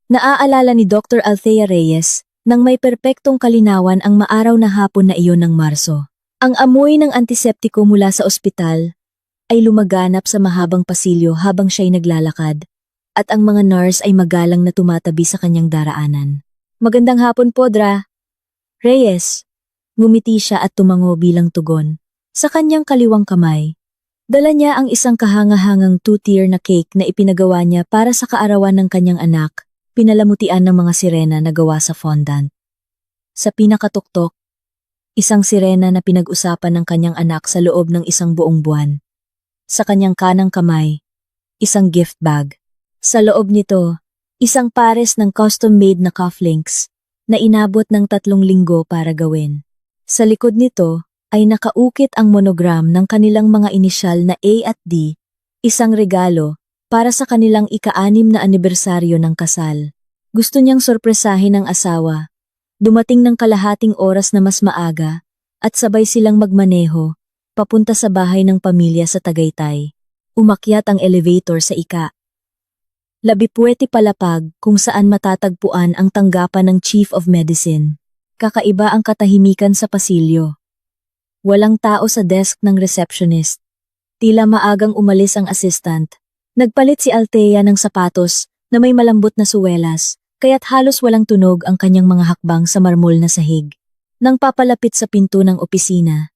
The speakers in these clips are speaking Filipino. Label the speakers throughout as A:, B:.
A: Naaalala ni Dr. Althea Reyes nang may perpektong kalinawan ang maaraw na hapon na iyon ng Marso. Ang amoy ng antiseptiko mula sa ospital ay lumaganap sa mahabang pasilyo habang siya'y naglalakad, at ang mga nurse ay magalang na tumatabi sa kanyang daraanan. Magandang hapon po, Dra. Reyes. Ngumiti siya at tumango bilang tugon. Sa kanyang kaliwang kamay, dala niya ang isang kahangahangang two-tier na cake na ipinagawa niya para sa kaarawan ng kanyang anak, pinalamutian ng mga sirena na gawa sa fondant. Sa pinakatuktok, isang sirena na pinag-usapan ng kanyang anak sa loob ng isang buong buwan. Sa kanyang kanang kamay, isang gift bag. Sa loob nito, isang pares ng custom-made na cufflinks na inabot ng 3 linggo para gawin. Sa likod nito ay nakaukit ang monogram ng kanilang mga inisyal na A at D, isang regalo para sa kanilang ika-6 na anibersaryo ng kasal. Gusto niyang sorpresahin ang asawa. Dumating ng kalahating oras na mas maaga at sabay silang magmaneho papunta sa bahay ng pamilya sa Tagaytay. Umakyat ang elevator sa Labipwete palapag kung saan matatagpuan ang tanggapan ng Chief of Medicine. Kakaiba ang katahimikan sa pasilyo. Walang tao sa desk ng receptionist. Tila maagang umalis ang assistant. Nagpalit si Althea ng sapatos na may malambot na suwelas, kaya't halos walang tunog ang kanyang mga hakbang sa marmol na sahig. Nang papalapit sa pinto ng opisina,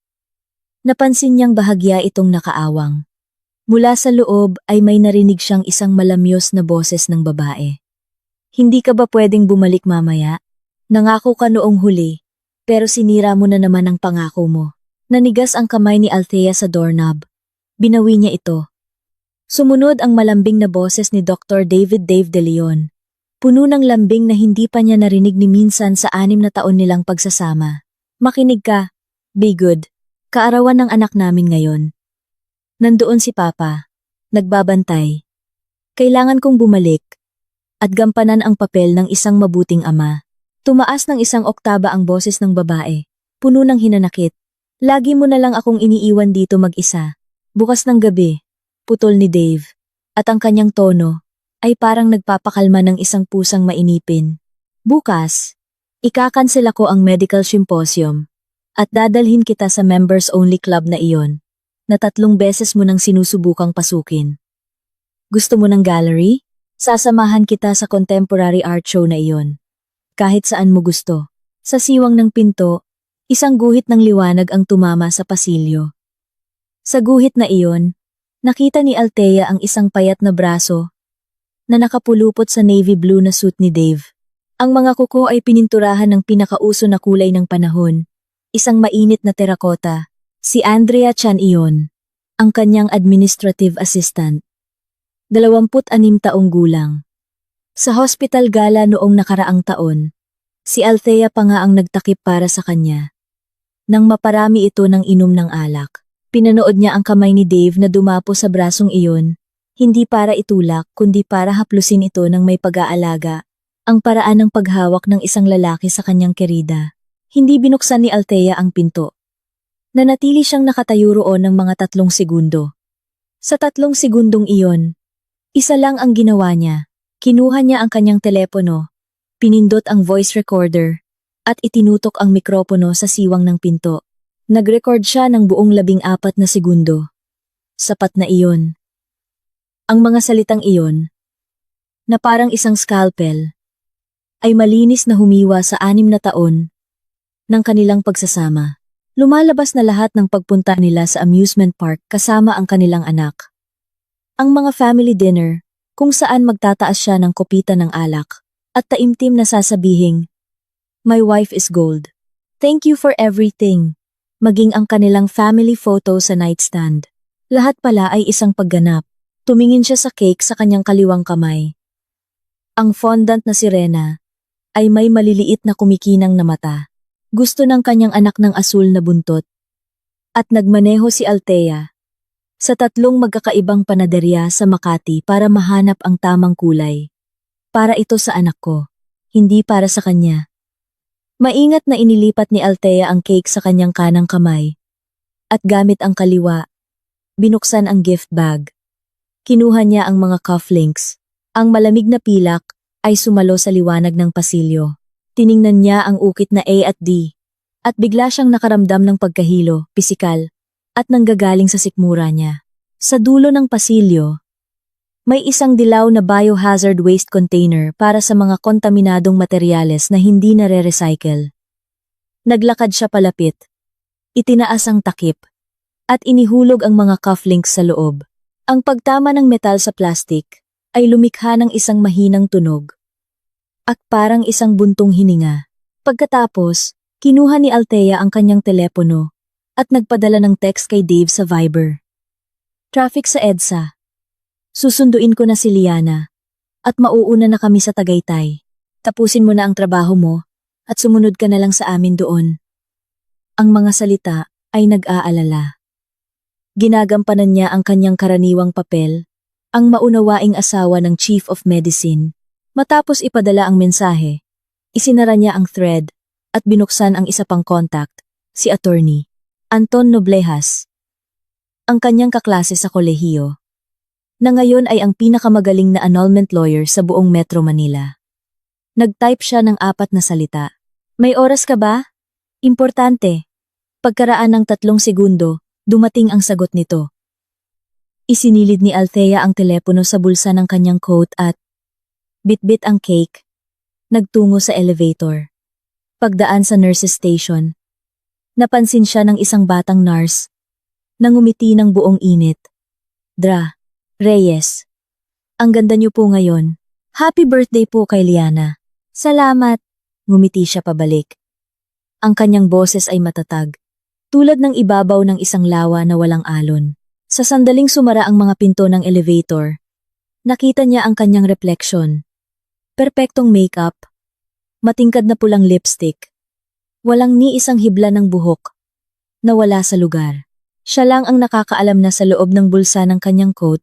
A: napansin niyang bahagya itong nakaawang. Mula sa loob ay may narinig siyang isang malamyos na boses ng babae. Hindi ka ba pwedeng bumalik mamaya? Nangako ka noong huli, pero sinira mo na naman ang pangako mo. Nanigas ang kamay ni Althea sa doorknob. Binawi niya ito. Sumunod ang malambing na boses ni Dr. David Dave De Leon. Puno ng lambing na hindi pa niya narinig ni minsan sa 6 na taon nilang pagsasama. Makinig ka. Be good. Kaarawan ng anak namin ngayon. Nandoon si Papa. Nagbabantay. Kailangan kong bumalik at gampanan ang papel ng isang mabuting ama. Tumaas ng 1 oktaba ang boses ng babae, puno ng hinanakit. Lagi mo na lang akong iniiwan dito mag-isa. Bukas ng gabi, putol ni Dave, at ang kanyang tono ay parang nagpapakalma ng isang pusang mainipin. Bukas, ikakansel ako ang medical symposium at dadalhin kita sa members-only club na iyon, na 3 beses mo nang sinusubukang pasukin. Gusto mo ng gallery? Sasamahan kita sa contemporary art show na iyon. Kahit saan mo gusto. Sa siwang ng pinto, isang guhit ng liwanag ang tumama sa pasilyo. Sa guhit na iyon, nakita ni Althea ang isang payat na braso na nakapulupot sa navy blue na suit ni Dave. Ang mga kuko ay pininturahan ng pinakauso na kulay ng panahon, isang mainit na terakota. Si Andrea Chan iyon, ang kanyang administrative assistant. 26 taong gulang. Sa hospital gala noong nakaraang taon, si Althea pa nga ang nagtakip para sa kanya. Nang maparami ito ng inom ng alak, pinanood niya ang kamay ni Dave na dumapo sa brasong iyon, hindi para itulak kundi para haplusin ito ng may pag-aalaga, ang paraan ng paghawak ng isang lalaki sa kanyang kerida. Hindi binuksan ni Althea ang pinto. Nanatili siyang nakatayo roon ng mga 3 segundo. Sa 3 segundong iyon, isa lang ang ginawa niya. Kinuha niya ang kanyang telepono, pinindot ang voice recorder, at itinutok ang mikropono sa siwang ng pinto. Nag-record siya ng buong 14 na segundo. Sapat na iyon. Ang mga salitang iyon, na parang isang scalpel, ay malinis na humiwa sa 6 na taon ng kanilang pagsasama. Lumalabas na lahat ng pagpunta nila sa amusement park kasama ang kanilang anak. Ang mga family dinner, kung saan magtataas siya ng kopita ng alak, at taimtim na sasabihing, "My wife is gold. Thank you for everything." Maging ang kanilang family photo sa nightstand. Lahat pala ay isang pagganap. Tumingin siya sa cake sa kanyang kaliwang kamay. Ang fondant na sirena ay may maliliit na kumikinang na mata. Gusto ng kanyang anak ng asul na buntot. At nagmaneho si Althea sa 3 magkakaibang panaderya sa Makati para mahanap ang tamang kulay. Para ito sa anak ko, hindi para sa kanya. Maingat na inilipat ni Althea ang cake sa kanyang kanang kamay. At gamit ang kaliwa, binuksan ang gift bag. Kinuha niya ang mga cufflinks, ang malamig na pilak, ay sumalo sa liwanag ng pasilyo. Tiningnan niya ang ukit na A at D, at bigla siyang nakaramdam ng pagkahilo, pisikal, at nanggagaling sa sikmura niya. Sa dulo ng pasilyo, may isang dilaw na biohazard waste container para sa mga kontaminadong materyales na hindi nare-recycle. Naglakad siya palapit. Itinaas ang takip, at inihulog ang mga cufflinks sa loob. Ang pagtama ng metal sa plastik ay lumikha ng isang mahinang tunog. At parang isang buntong hininga. Pagkatapos, kinuha ni Althea ang kanyang telepono at nagpadala ng text kay Dave sa Viber. Traffic sa EDSA. Susunduin ko na si Liana at mauuna na kami sa Tagaytay. Tapusin mo na ang trabaho mo at sumunod ka na lang sa amin doon. Ang mga salita ay nag-aalala. Ginagampanan niya ang kanyang karaniwang papel, ang maunawaing asawa ng Chief of Medicine. Matapos ipadala ang mensahe, isinara niya ang thread at binuksan ang isa pang contact, si Attorney Anton Noblejas, ang kanyang kaklase sa kolehiyo, na ngayon ay ang pinakamagaling na annulment lawyer sa buong Metro Manila. Nag-type siya ng 4 na salita. May oras ka ba? Importante. Pagkaraan ng 3 segundo, dumating ang sagot nito. Isinilid ni Althea ang telepono sa bulsa ng kanyang coat at bitbit ang cake. Nagtungo sa elevator. Pagdaan sa nurses station, napansin siya ng isang batang nurse na ngumiti ng buong init. Dra. Reyes. Ang ganda niyo po ngayon. Happy birthday po kay Liana. Salamat. Ngumiti siya pabalik. Ang kanyang boses ay matatag, tulad ng ibabaw ng isang lawa na walang alon. Sa sandaling sumara ang mga pinto ng elevator, nakita niya ang kanyang refleksyon. Perpektong makeup, matingkad na pulang lipstick, walang ni isang hibla ng buhok, na wala sa lugar. Siya lang ang nakakaalam na sa loob ng bulsa ng kanyang coat,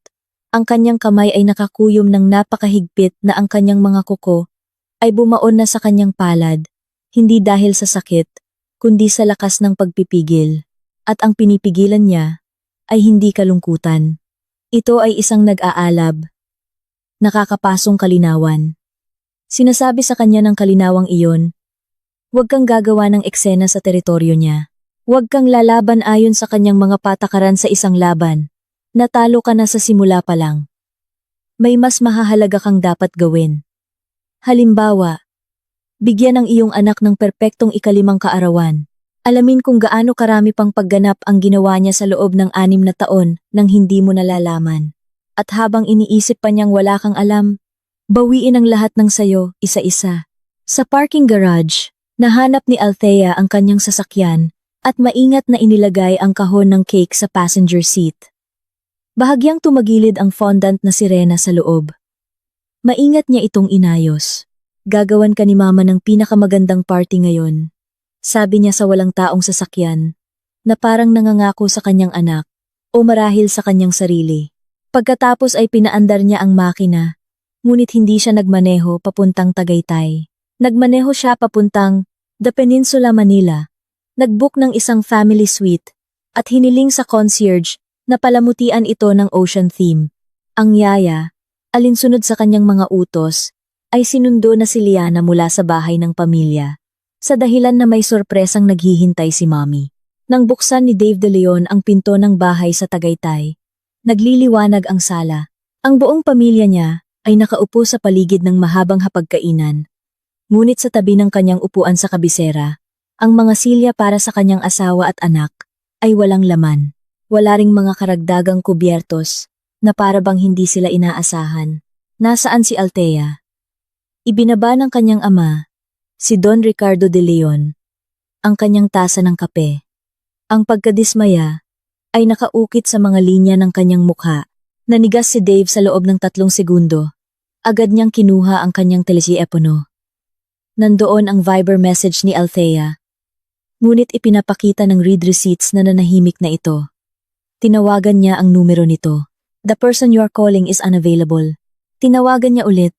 A: ang kanyang kamay ay nakakuyom ng napakahigpit na ang kanyang mga kuko ay bumaon na sa kanyang palad, hindi dahil sa sakit, kundi sa lakas ng pagpipigil. At ang pinipigilan niya ay hindi kalungkutan. Ito ay isang nag-aalab, nakakapasong kalinawan. Sinasabi sa kanya ng kalinawang iyon, huwag kang gagawa ng eksena sa teritoryo niya. Huwag kang lalaban ayon sa kanyang mga patakaran sa isang laban. Natalo ka na sa simula pa lang. May mas mahahalaga kang dapat gawin. Halimbawa, bigyan ang iyong anak ng perpektong ika-5 kaarawan. Alamin kung gaano karami pang pagganap ang ginawa niya sa loob ng 6 na taon nang hindi mo nalalaman. At habang iniisip pa niyang wala kang alam, bawiin ang lahat ng sayo, isa-isa. Sa parking garage, nahanap ni Althea ang kanyang sasakyan at maingat na inilagay ang kahon ng cake sa passenger seat. Bahagyang tumagilid ang fondant na sirena sa loob. Maingat niya itong inayos. Gagawan ka ni Mama ng pinakamagandang party ngayon, sabi niya sa walang taong sasakyan, na parang nangangako sa kanyang anak, o marahil sa kanyang sarili. Pagkatapos ay pinaandar niya ang makina, ngunit hindi siya nagmaneho papuntang Tagaytay. Nagmaneho siya papuntang The Peninsula, Manila. Nagbook ng isang family suite, at hiniling sa concierge na palamutian ito ng ocean theme. Ang yaya, alinsunod sa kanyang mga utos, ay sinundo na si Liana mula sa bahay ng pamilya, sa dahilan na may sorpresang naghihintay si Mommy. Nang buksan ni Dave De Leon ang pinto ng bahay sa Tagaytay, nagliliwanag ang sala. Ang buong pamilya niya ay nakaupo sa paligid ng mahabang hapagkainan. Ngunit sa tabi ng kanyang upuan sa kabisera, ang mga silya para sa kanyang asawa at anak ay walang laman. Wala ring mga karagdagang kubyertos na para bang hindi sila inaasahan. Nasaan si Althea? Ibinaba ng kanyang ama, si Don Ricardo De Leon, ang kanyang tasa ng kape. Ang pagkadismaya ay nakaukit sa mga linya ng kanyang mukha. Nanigas si Dave sa loob ng 3 segundo. Agad niyang kinuha ang kanyang telepono. Nandoon ang Viber message ni Althea. Ngunit ipinapakita ng read receipts na nanahimik na ito. Tinawagan niya ang numero nito. The person you are calling is unavailable. Tinawagan niya ulit.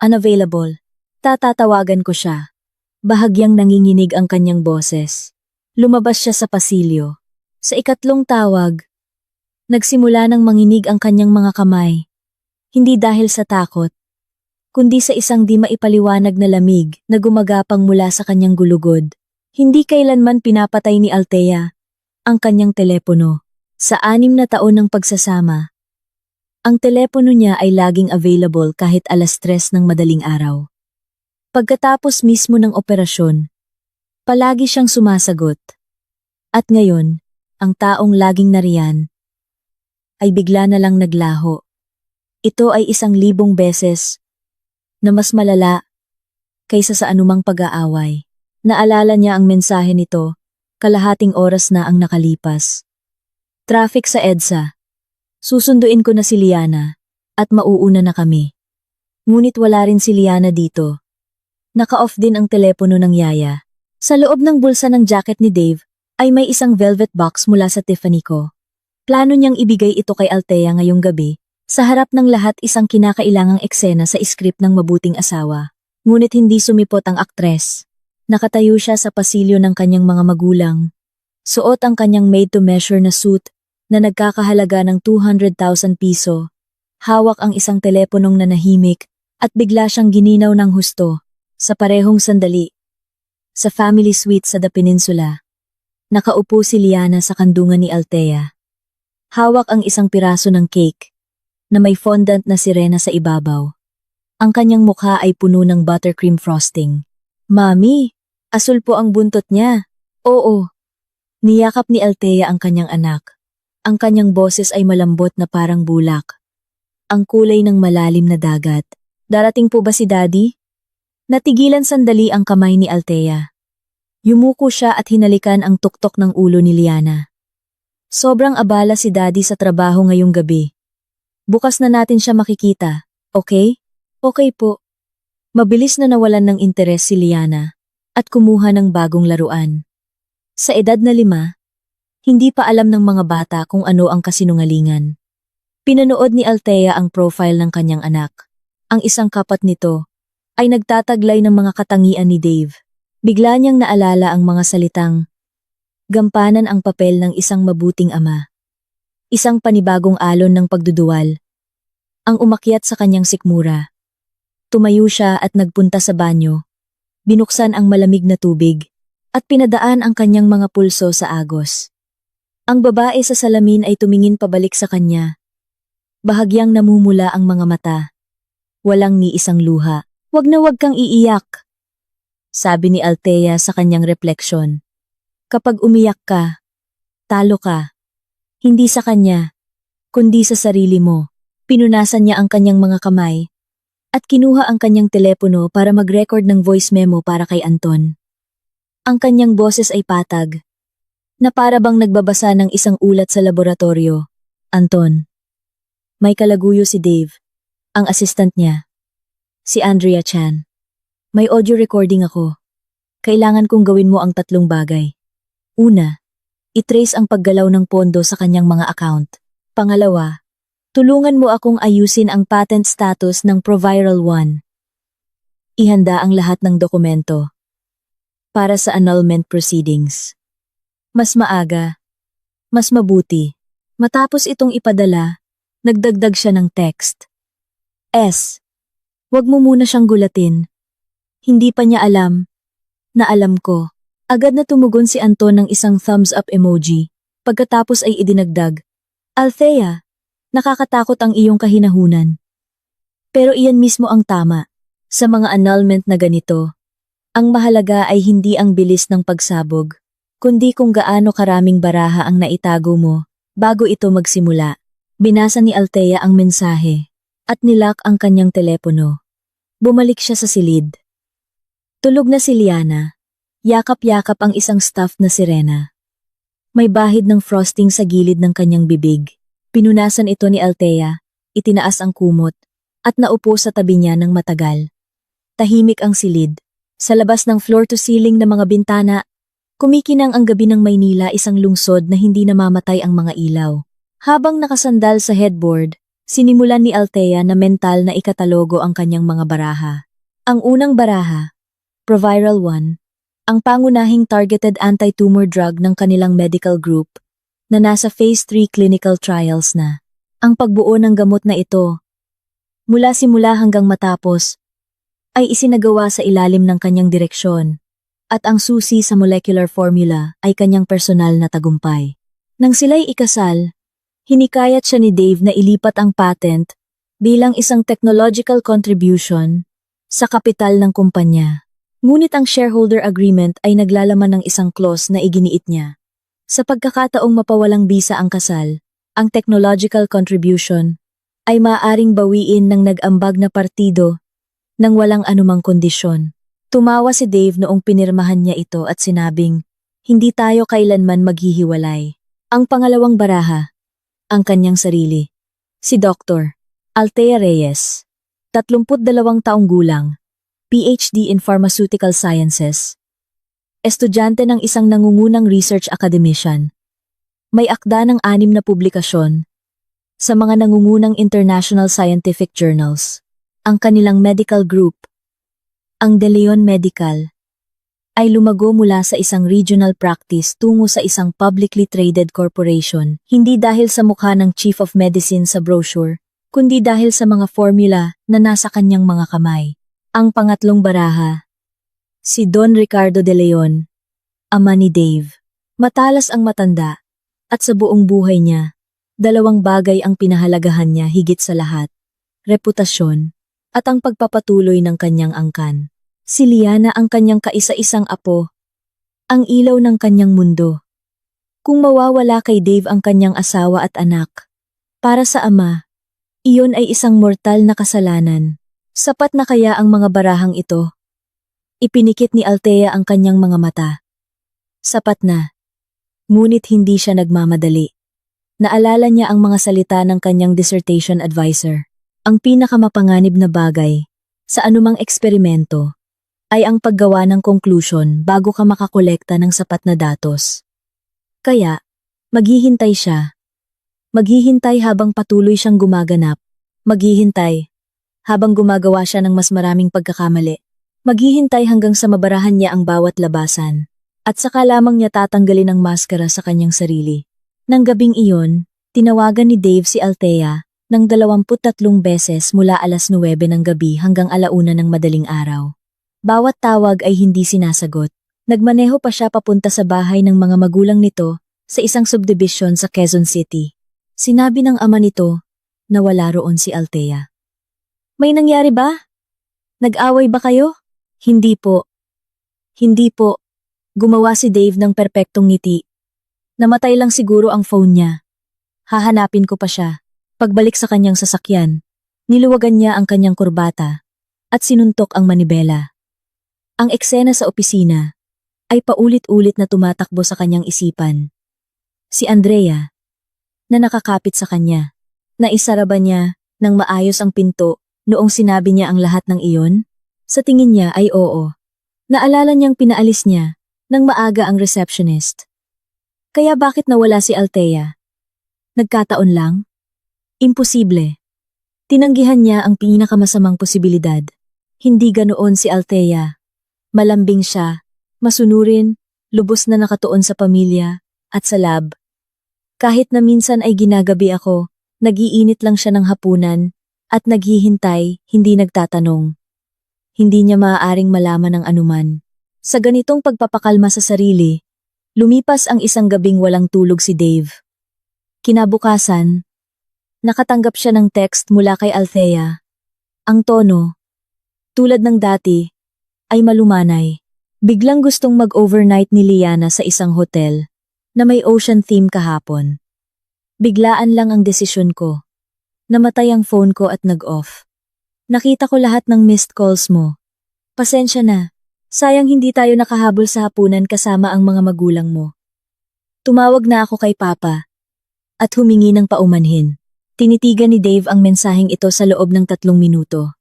A: Unavailable. Tatatawagan ko siya. Bahagyang nanginginig ang kanyang boses. Lumabas siya sa pasilyo. Sa ikatlong tawag, nagsimula ng manginig ang kanyang mga kamay. Hindi dahil sa takot, kundi sa isang di maipaliwanag na lamig na gumagapang mula sa kanyang gulugod. Hindi kailanman pinapatay ni Althea ang kanyang telepono. Sa 6 na taon ng pagsasama, ang telepono niya ay laging available kahit 3:00 ng madaling araw. Pagkatapos mismo ng operasyon, palagi siyang sumasagot. At ngayon, ang taong laging nariyan ay bigla na lang naglaho. Ito ay 1,000 beses na mas malala kaysa sa anumang pag-aaway. Naalala niya ang mensahe nito, kalahating oras na ang nakalipas. Traffic sa EDSA. Susunduin ko na si Liana at mauuna na kami. Ngunit wala rin si Liana dito. Naka-off din ang telepono ng yaya. Sa loob ng bulsa ng jacket ni Dave ay may isang velvet box mula sa Tiffany Co. Plano niyang ibigay ito kay Althea ngayong gabi. Sa harap ng lahat isang kinakailangang eksena sa script ng Mabuting Asawa. Ngunit hindi sumipot ang aktres. Nakatayo siya sa pasilyo ng kanyang mga magulang. Suot ang kanyang made-to-measure na suit na nagkakahalaga ng 200,000 piso. Hawak ang isang teleponong nanahimik at bigla siyang gininaw ng husto sa parehong sandali. Sa family suite sa The Peninsula, nakaupo si Liana sa kandungan ni Althea. Hawak ang isang piraso ng cake na may fondant na sirena sa ibabaw. Ang kanyang mukha ay puno ng buttercream frosting. Mami, asul po ang buntot niya. Oo. Niyakap ni Althea ang kanyang anak. Ang kanyang boses ay malambot na parang bulak. Ang kulay ng malalim na dagat. Darating po ba si Daddy? Natigilan sandali ang kamay ni Althea. Yumuko siya at hinalikan ang tuktok ng ulo ni Liana. Sobrang abala si Daddy sa trabaho ngayong gabi. Bukas na natin siya makikita, okay? Okay po. Mabilis na nawalan ng interes si Liana at kumuha ng bagong laruan. Sa edad na 5, hindi pa alam ng mga bata kung ano ang kasinungalingan. Pinanood ni Althea ang profile ng kanyang anak. Ang isang kapat nito ay nagtataglay ng mga katangian ni Dave. Bigla niyang naalala ang mga salitang, gampanan ang papel ng isang mabuting ama. Isang panibagong alon ng pagduduwal. Ang umakyat sa kanyang sikmura. Tumayo siya at nagpunta sa banyo. Binuksan ang malamig na tubig at pinadaan ang kanyang mga pulso sa agos. Ang babae sa salamin ay tumingin pabalik sa kanya. Bahagyang namumula ang mga mata. Walang ni isang luha. Wag na wag kang iiyak, sabi ni Althea sa kanyang refleksyon. Kapag umiyak ka, talo ka. Hindi sa kanya, kundi sa sarili mo. Pinunasan niya ang kanyang mga kamay at kinuha ang kanyang telepono para mag-record ng voice memo para kay Anton. Ang kanyang boses ay patag, na para bang nagbabasa ng isang ulat sa laboratorio. Anton. May kalaguyo si Dave, ang assistant niya. Si Andrea Chan. May audio recording ako. Kailangan kong gawin mo ang 3 bagay. Una, itrace ang paggalaw ng pondo sa kanyang mga account. Pangalawa, tulungan mo akong ayusin ang patent status ng Proviral 1. Ihanda ang lahat ng dokumento para sa annulment proceedings. Mas maaga, mas mabuti. Matapos itong ipadala, nagdagdag siya ng text. S. Wag mo muna siyang gulatin. Hindi pa niya alam na alam ko. Agad na tumugon si Anton ng isang thumbs up emoji. Pagkatapos ay idinagdag, Althea, nakakatakot ang iyong kahinahunan. Pero iyan mismo ang tama. Sa mga annulment na ganito, ang mahalaga ay hindi ang bilis ng pagsabog, kundi kung gaano karaming baraha ang naitago mo bago ito magsimula. Binasa ni Althea ang mensahe at nilock ang kanyang telepono. Bumalik siya sa silid. Tulog na si Liana. Yakap-yakap ang isang stuffed na sirena. May bahid ng frosting sa gilid ng kanyang bibig. Pinunasan ito ni Althea, itinaas ang kumot, at naupo sa tabi niya ng matagal. Tahimik ang silid. Sa labas ng floor-to-ceiling na mga bintana, kumikinang ang gabi ng Maynila, isang lungsod na hindi namamatay ang mga ilaw. Habang nakasandal sa headboard, sinimulan ni Althea na mental na ikatalogo ang kanyang mga baraha. Ang unang baraha, Proviral 1, ang pangunahing targeted anti-tumor drug ng kanilang medical group na nasa phase 3 clinical trials na. Ang pagbuo ng gamot na ito, mula simula hanggang matapos, ay isinagawa sa ilalim ng kanyang direksyon, at ang susi sa molecular formula ay kanyang personal na tagumpay. Nang sila'y ikasal, hinikayat siya ni Dave na ilipat ang patent bilang isang technological contribution sa kapital ng kumpanya. Ngunit ang shareholder agreement ay naglalaman ng isang clause na iginiit niya. Sa pagkakataong mapawalang bisa ang kasal, ang technological contribution ay maaaring bawiin ng nag-ambag na partido nang walang anumang kondisyon. Tumawa si Dave noong pinirmahan niya ito at sinabing, "Hindi tayo kailanman maghihiwalay." Ang pangalawang baraha, ang kanyang sarili. Si Dr. Althea Reyes, 32 taong gulang, PhD in Pharmaceutical Sciences. Estudyante ng isang nangungunang research academician. May akda ng 6 na publikasyon sa mga nangungunang international scientific journals. Ang kanilang medical group, ang De Leon Medical, ay lumago mula sa isang regional practice tungo sa isang publicly traded corporation, hindi dahil sa mukha ng Chief of Medicine sa brochure, kundi dahil sa mga formula na nasa kanyang mga kamay. Ang pangatlong baraha, si Don Ricardo De Leon, ama ni Dave. Matalas ang matanda, at sa buong buhay niya, 2 bagay ang pinahalagahan niya higit sa lahat: reputasyon at ang pagpapatuloy ng kanyang angkan. Si Liana ang kanyang kaisa-isang apo, ang ilaw ng kanyang mundo. Kung mawawala kay Dave ang kanyang asawa at anak, para sa ama, iyon ay isang mortal na kasalanan. Sapat na kaya ang mga barahang ito? Ipinikit ni Althea ang kanyang mga mata. Sapat na. Ngunit hindi siya nagmamadali. Naalala niya ang mga salita ng kanyang dissertation advisor. Ang pinakamapanganib na bagay sa anumang eksperimento ay ang paggawa ng conclusion bago ka makakolekta ng sapat na datos. Kaya, maghihintay siya. Maghihintay habang patuloy siyang gumaganap. Maghihintay habang gumagawa siya ng mas maraming pagkakamali. Maghihintay hanggang sa mabarahan niya ang bawat labasan. At saka lamang niya tatanggalin ang maskara sa kanyang sarili. Nang gabing iyon, tinawagan ni Dave si Althea ng 23 beses mula alas 9 ng gabi hanggang 1:00 ng madaling araw. Bawat tawag ay hindi sinasagot. Nagmaneho pa siya papunta sa bahay ng mga magulang nito sa isang subdivision sa Quezon City. Sinabi ng ama nito na wala roon si Althea. "May nangyari ba? Nag-away ba kayo?" "Hindi po." "Hindi po." Gumawa si Dave ng perpektong ngiti. "Namatay lang siguro ang phone niya. Hahanapin ko pa siya." Pagbalik sa kanyang sasakyan, niluwagan niya ang kanyang kurbata at sinuntok ang manibela. Ang eksena sa opisina ay paulit-ulit na tumatakbo sa kanyang isipan. Si Andrea, na nakakapit sa kanya, naisara ba niya nang maayos ang pinto noong sinabi niya ang lahat ng iyon? Sa tingin niya ay oo. Naalala niyang pinaalis niya nang maaga ang receptionist. Kaya bakit nawala si Althea? Nagkataon lang? Imposible. Tinanggihan niya ang pinakamasamang posibilidad. Hindi ganoon si Althea. Malambing siya, masunurin, lubos na nakatuon sa pamilya, at sa lab. Kahit na minsan ay ginagabi ako, nag-iinit lang siya ng hapunan, at naghihintay, hindi nagtatanong. Hindi niya maaaring malaman ang anuman. Sa ganitong pagpapakalma sa sarili, lumipas ang isang gabing walang tulog si Dave. Kinabukasan, nakatanggap siya ng text mula kay Althea. Ang tono, tulad ng dati, ay malumanay. Biglang gustong mag-overnight ni Liana sa isang hotel na may ocean theme kahapon. Biglaan lang ang desisyon ko. Namatay ang phone ko at nag-off. Nakita ko lahat ng missed calls mo. Pasensya na. Sayang hindi tayo nakahabol sa hapunan kasama ang mga magulang mo. Tumawag na ako kay Papa at humingi ng paumanhin. Tinitigan ni Dave ang mensaheng ito sa loob ng 3 minuto.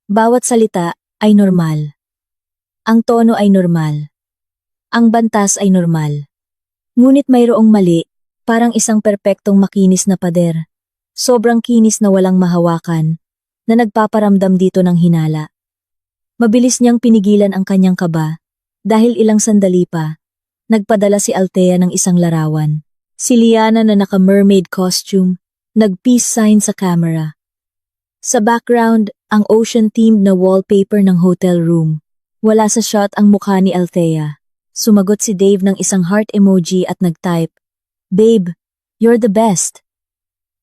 A: Bawat salita ay normal. Ang tono ay normal. Ang bantas ay normal. Ngunit mayroong mali, parang isang perpektong makinis na pader. Sobrang kinis na walang mahawakan, na nagpaparamdam dito ng hinala. Mabilis niyang pinigilan ang kanyang kaba, dahil ilang sandali pa, nagpadala si Althea ng isang larawan. Si Liana na naka-mermaid costume, nag-peace sign sa camera. Sa background, ang ocean-themed na wallpaper ng hotel room. Wala sa shot ang mukha ni Althea. Sumagot si Dave ng isang heart emoji at nag-type, "Babe, you're the best.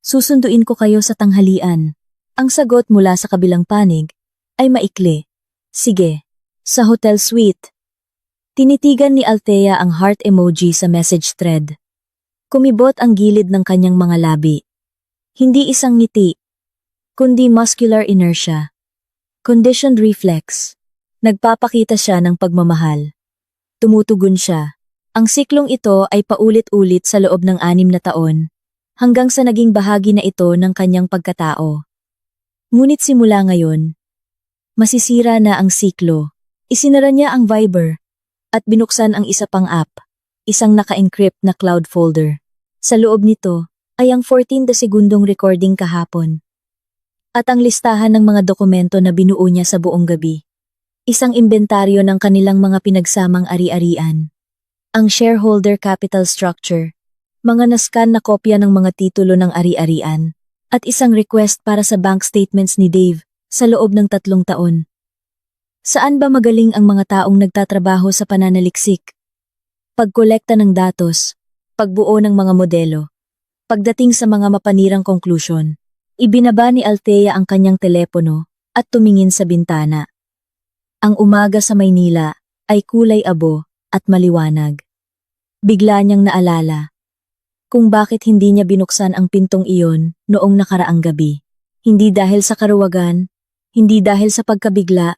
A: Susunduin ko kayo sa tanghalian." Ang sagot mula sa kabilang panig ay maikli, "Sige, sa hotel suite." Tinitigan ni Althea ang heart emoji sa message thread. Kumibot ang gilid ng kanyang mga labi. Hindi isang ngiti, kundi muscular inertia. Conditioned reflex. Nagpapakita siya ng pagmamahal. Tumutugon siya. Ang siklong ito ay paulit-ulit sa loob ng 6 na taon, hanggang sa naging bahagi na ito ng kanyang pagkatao. Ngunit simula ngayon, masisira na ang siklo. Isinara niya ang Viber at binuksan ang isa pang app, isang naka-encrypt na cloud folder. Sa loob nito ay ang 14 na segundong recording kahapon at ang listahan ng mga dokumento na binuo niya sa buong gabi. Isang imbentaryo ng kanilang mga pinagsamang ari-arian. Ang shareholder capital structure, mga nascan na kopya ng mga titulo ng ari-arian, at isang request para sa bank statements ni Dave sa loob ng 3 taon. Saan ba magaling ang mga taong nagtatrabaho sa pananaliksik? Pagkolekta ng datos, pagbuo ng mga modelo, pagdating sa mga mapanirang konklusyon. Ibinaba ni Althea ang kanyang telepono at tumingin sa bintana. Ang umaga sa Maynila ay kulay abo at maliwanag. Bigla niyang naalala kung bakit hindi niya binuksan ang pintong iyon noong nakaraang gabi. Hindi dahil sa karuwagan, hindi dahil sa pagkabigla,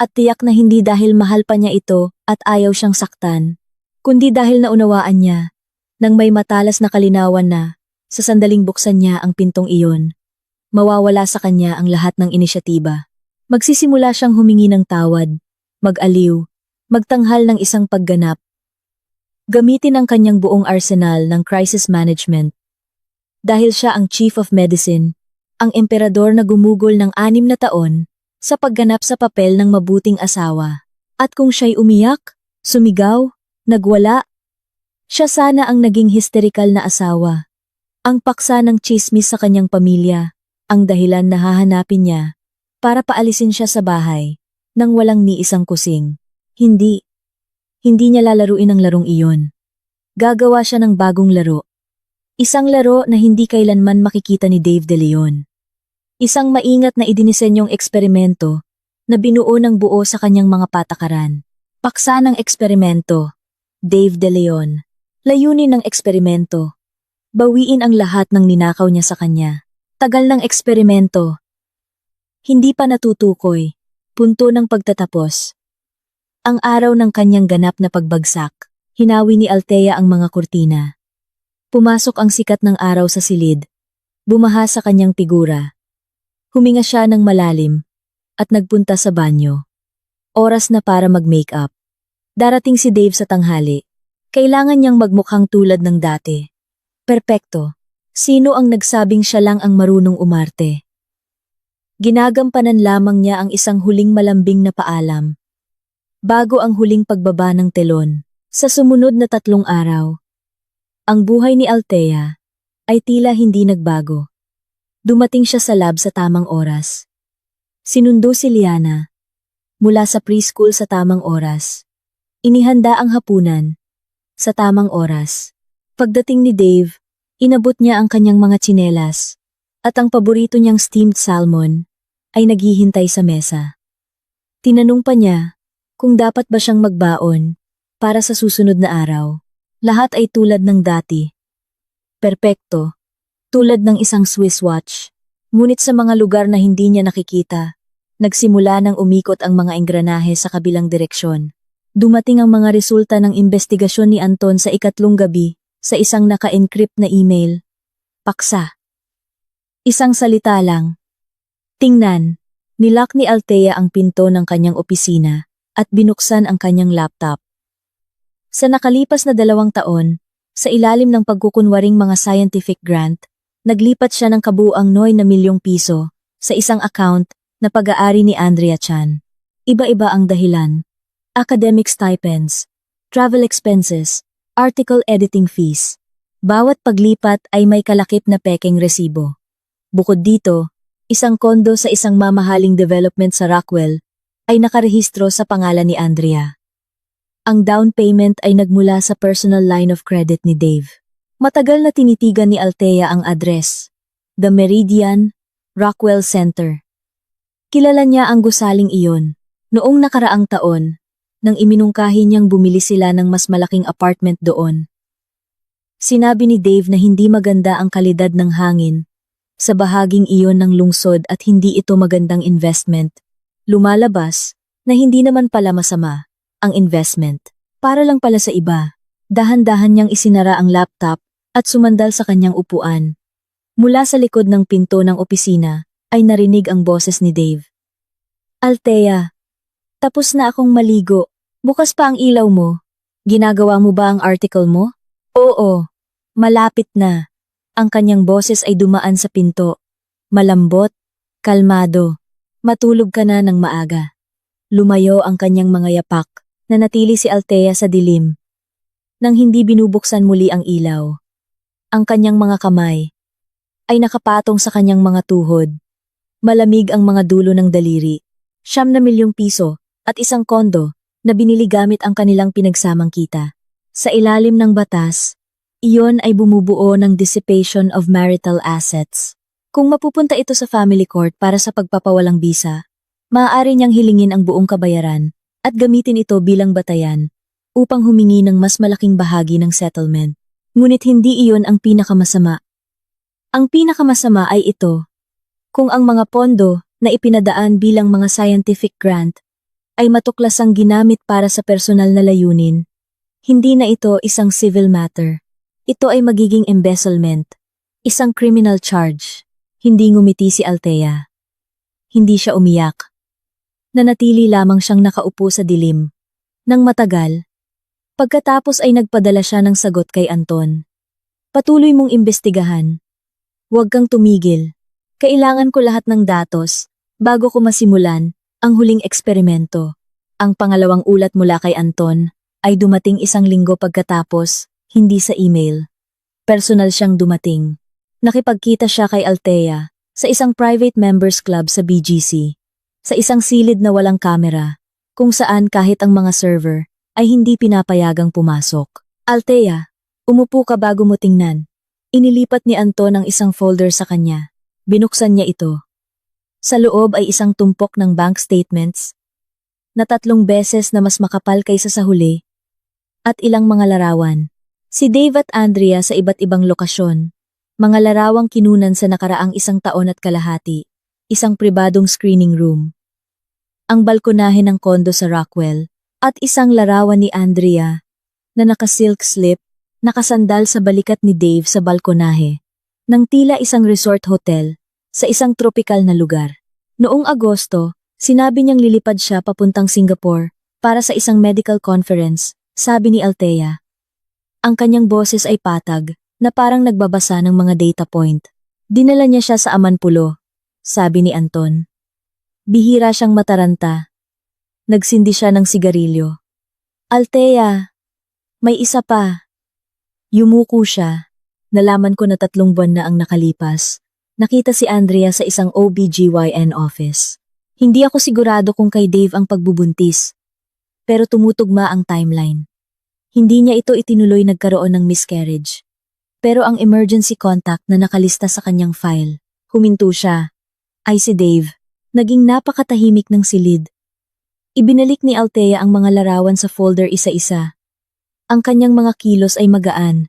A: at tiyak na hindi dahil mahal pa niya ito at ayaw siyang saktan, kundi dahil naunawaan niya nang may matalas na kalinawan na sa sandaling buksan niya ang pintong iyon. Mawawala sa kanya ang lahat ng inisyatiba. Magsisimula siyang humingi ng tawad, mag-aliw, magtanghal ng isang pagganap. Gamitin ang kanyang buong arsenal ng crisis management. Dahil siya ang chief of medicine, ang emperador na gumugol ng 6 na taon sa pagganap sa papel ng mabuting asawa. At kung siya'y umiyak, sumigaw, nagwala, siya sana ang naging hysterical na asawa. Ang paksa ng tsismis sa kanyang pamilya, ang dahilan na hahanapin niya para paalisin siya sa bahay nang walang ni isang kusing. Hindi niya lalaruin ang larong iyon. Gagawa siya ng bagong laro. Isang laro na hindi kailanman makikita ni Dave De Leon. Isang maingat na idinisenyong eksperimento na binuo ng buo sa kanyang mga patakaran. Paksa ng eksperimento, Dave De Leon. Layunin ng eksperimento, bawiin ang lahat ng ninakaw niya sa kanya. Tagal ng eksperimento. Hindi pa natutukoy. Punto ng pagtatapos. Ang araw ng kanyang ganap na pagbagsak, hinawi ni Althea ang mga kurtina. Pumasok ang sikat ng araw sa silid. Bumaha sa kanyang figura. Huminga siya ng malalim at nagpunta sa banyo. Oras na para mag-makeup. Darating si Dave sa tanghali. Kailangan niyang magmukhang tulad ng dati. Perpekto. Sino ang nagsabing siya lang ang marunong umarte? Ginagampanan lamang niya ang isang huling malambing na paalam. Bago ang huling pagbaba ng telon, sa sumunod na 3 araw, ang buhay ni Althea ay tila hindi nagbago. Dumating siya sa lab sa tamang oras. Sinundo si Liana mula sa preschool sa tamang oras. Inihanda ang hapunan sa tamang oras. Pagdating ni Dave, inabot niya ang kanyang mga tsinelas at ang paborito niyang steamed salmon ay naghihintay sa mesa. Tinanong pa niya kung dapat ba siyang magbaon para sa susunod na araw. Lahat ay tulad ng dati. Perpekto, tulad ng isang Swiss watch. Ngunit sa mga lugar na hindi niya nakikita, nagsimula nang umikot ang mga engranahe sa kabilang direksyon. Dumating ang mga resulta ng investigasyon ni Anton sa 3 gabi sa isang naka-encrypt na email. Paksa. Isang salita lang. Tingnan, nilock ni Althea ang pinto ng kanyang opisina at binuksan ang kanyang laptop. Sa nakalipas na 2 taon, sa ilalim ng pagkukunwaring mga scientific grant, naglipat siya ng kabuuang 9 milyong piso sa isang account na pag-aari ni Andrea Chan. Iba-iba ang dahilan. Academic stipends, travel expenses, article editing fees. Bawat paglipat ay may kalakip na pekeng resibo. Bukod dito, Isang kondo sa isang mamahaling development sa Rockwell ay nakarehistro sa pangalan ni Andrea. Ang down payment ay nagmula sa personal line of credit ni Dave. Matagal na tinitigan ni Althea ang address, The Meridian, Rockwell Center. Kilala niya ang gusaling iyon. Noong nakaraang taon, nang iminungkahi niyang bumili sila ng mas malaking apartment doon. Sinabi ni Dave na hindi maganda ang kalidad ng hangin sa bahaging iyon ng lungsod at hindi ito magandang investment. Lumalabas na hindi naman pala masama ang investment. Para lang pala sa iba. Dahan-dahan niyang isinara ang laptop at sumandal sa kanyang upuan. Mula sa likod ng pinto ng opisina ay narinig ang boses ni Dave. Althea, tapos na akong maligo. Bukas pa ang ilaw mo. Ginagawa mo ba ang article mo? Oo, malapit na. Ang kanyang boses ay dumaan sa pinto. Malambot, kalmado. Matulog ka na ng maaga. Lumayo ang kanyang mga yapak. Nanatili si Althea sa dilim. Nang hindi binubuksan muli ang ilaw. Ang kanyang mga kamay ay nakapatong sa kanyang mga tuhod. Malamig ang mga dulo ng daliri. 9 milyong piso at isang kondo na binili gamit ang kanilang pinagsamang kita. Sa ilalim ng batas, iyon ay bumubuo ng dissipation of marital assets. Kung mapupunta ito sa family court para sa pagpapawalang bisa, maaari niyang hilingin ang buong kabayaran at gamitin ito bilang batayan upang humingi ng mas malaking bahagi ng settlement. Ngunit hindi iyon ang pinakamasama. Ang pinakamasama ay ito. Kung ang mga pondo na ipinadaan bilang mga scientific grant ay matuklasang ginamit para sa personal na layunin, hindi na ito isang civil matter. Ito ay magiging embezzlement, isang criminal charge. Hindi ngumiti si Althea. Hindi siya umiyak. Nanatili lamang siyang nakaupo sa dilim. Nang matagal, pagkatapos ay nagpadala siya ng sagot kay Anton. Patuloy mong imbestigahan. Huwag kang tumigil. Kailangan ko lahat ng datos bago ko masimulan ang huling eksperimento. Ang pangalawang ulat mula kay Anton ay dumating 1 linggo pagkatapos, hindi sa email. Personal siyang dumating. Nakipagkita siya kay Althea sa isang private members club sa BGC. Sa isang silid na walang kamera, kung saan kahit ang mga server ay hindi pinapayagang pumasok. Althea, umupo ka bago mo tingnan. Inilipat ni Anton ang isang folder sa kanya. Binuksan niya ito. Sa loob ay isang tumpok ng bank statements na 3 beses na mas makapal kaysa sa huli at ilang mga larawan. Si Dave at Andrea sa iba't ibang lokasyon, mga larawang kinunan sa nakaraang 1 taon at kalahati, isang pribadong screening room, ang balkonahe ng kondo sa Rockwell, at isang larawan ni Andrea na naka-silk slip, nakasandal sa balikat ni Dave sa balkonahe, ng tila isang resort hotel sa isang tropikal na lugar. Noong Agosto, sinabi niyang lilipad siya papuntang Singapore para sa isang medical conference, sabi ni Althea. Ang kanyang boses ay patag, na parang nagbabasa ng mga data point. Dinala niya siya sa Amanpulo, sabi ni Anton. Bihira siyang mataranta. Nagsindi siya ng sigarilyo. Althea, may isa pa. Yumuko siya. Nalaman ko na 3 buwan na ang nakalipas. Nakita si Andrea sa isang OBGYN office. Hindi ako sigurado kung kay Dave ang pagbubuntis. Pero tumutugma ang timeline. Hindi niya ito itinuloy nagkaroon ng miscarriage. Pero ang emergency contact na nakalista sa kanyang file, huminto siya, ay si Dave. Naging napakatahimik ng silid. Ibinalik ni Althea ang mga larawan sa folder isa-isa. Ang kanyang mga kilos ay magaan,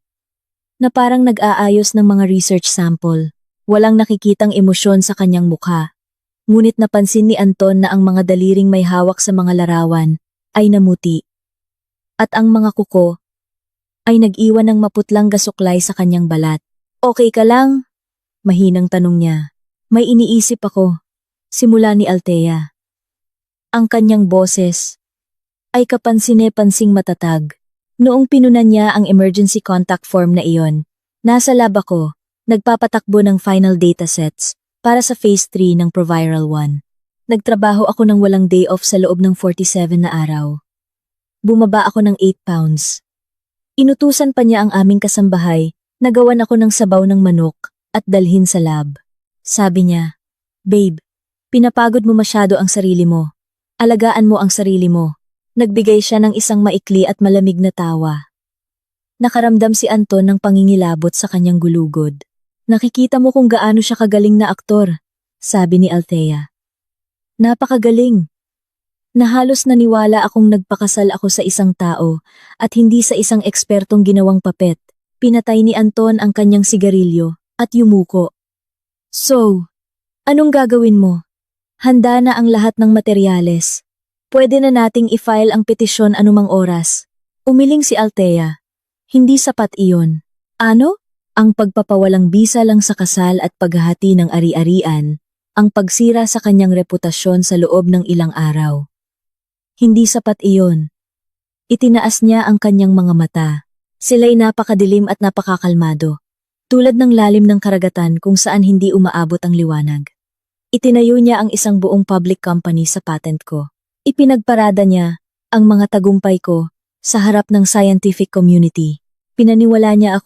A: na parang nag-aayos ng mga research sample. Walang nakikitang emosyon sa kanyang mukha. Ngunit napansin ni Anton na ang mga daliring may hawak sa mga larawan ay namuti. At ang mga kuko ay nag-iwan ng maputlang gasuklay sa kanyang balat. Okay ka lang? Mahinang tanong niya. May iniisip ako. Simula ni Althea. Ang kanyang boses ay kapansine-pansing matatag. Noong pinunan niya ang emergency contact form na iyon, nasa lab ako, nagpapatakbo ng final datasets para sa phase 3 ng Proviral 1. Nagtrabaho ako ng walang day off sa loob ng 47 na araw. Bumaba ako ng 8 pounds. Inutusan pa niya ang aming kasambahay na gawan ako ng sabaw ng manok at dalhin sa lab. Sabi niya, Babe, pinapagod mo masyado ang sarili mo. Alagaan mo ang sarili mo. Nagbigay siya ng isang maikli at malamig na tawa. Nakaramdam si Anton ng pangingilabot sa kanyang gulugod. Nakikita mo kung gaano siya kagaling na aktor, sabi ni Althea. Napakagaling. Na halos naniwala akong nagpakasal ako sa isang tao at hindi sa isang ekspertong ginawang papet. Pinatay ni Anton ang kanyang sigarilyo at yumuko. So, anong gagawin mo? Handa na ang lahat ng materyales. Pwede na nating i-file ang petisyon anumang oras. Umiling si Althea. Hindi sapat iyon. Ano? Ang pagpapawalang bisa lang sa kasal at paghahati ng ari-arian, ang pagsira sa kanyang reputasyon sa loob ng ilang araw. Hindi sapat iyon. Itinaas niya ang kanyang mga mata. Sila'y napakadilim at napakakalmado. Tulad ng lalim ng karagatan kung saan hindi umaabot ang liwanag. Itinayo niya ang isang buong public company sa patent ko. Ipinagparada niya ang mga tagumpay ko sa harap ng scientific community. Pinaniwala niya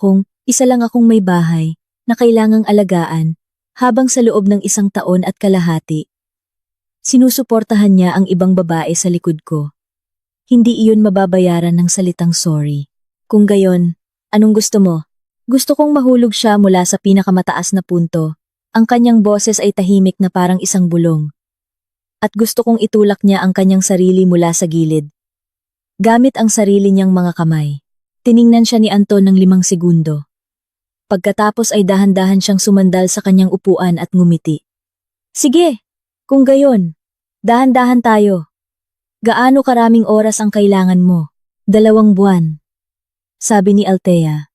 A: isa lang akong may bahay na kailangang alagaan habang sa loob ng 1 taon at kalahati. Sinusuportahan niya ang ibang babae sa likod ko. Hindi iyon mababayaran ng salitang sorry. Kung gayon, anong gusto mo? Gusto kong mahulog siya mula sa pinakamataas na punto. Ang kanyang boses ay tahimik na parang isang bulong. At gusto kong itulak niya ang kanyang sarili mula sa gilid. Gamit ang sarili niyang mga kamay. Tiningnan siya ni Anton ng 5 segundo. Pagkatapos ay dahan-dahan siyang sumandal sa kanyang upuan at ngumiti. Sige, kung gayon, dahan-dahan tayo. Gaano karaming oras ang kailangan mo? 2 buwan. Sabi ni Althea.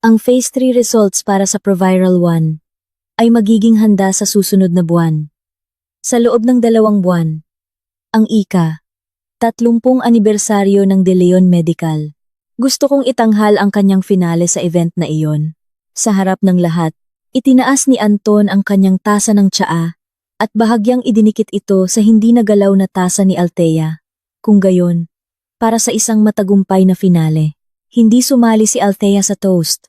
A: Ang Phase 3 results para sa Proviral 1 ay magiging handa sa susunod na buwan. Sa loob ng 2 buwan, ang ika-30 anibersaryo ng De Leon Medical. Gusto kong itanghal ang kanyang finale sa event na iyon. Sa harap ng lahat, itinaas ni Anton ang kanyang tasa ng tsaa at bahagyang idinikit ito sa hindi nagalaw na tasa ni Althea. Kung gayon, para sa isang matagumpay na finale, hindi sumali si Althea sa toast.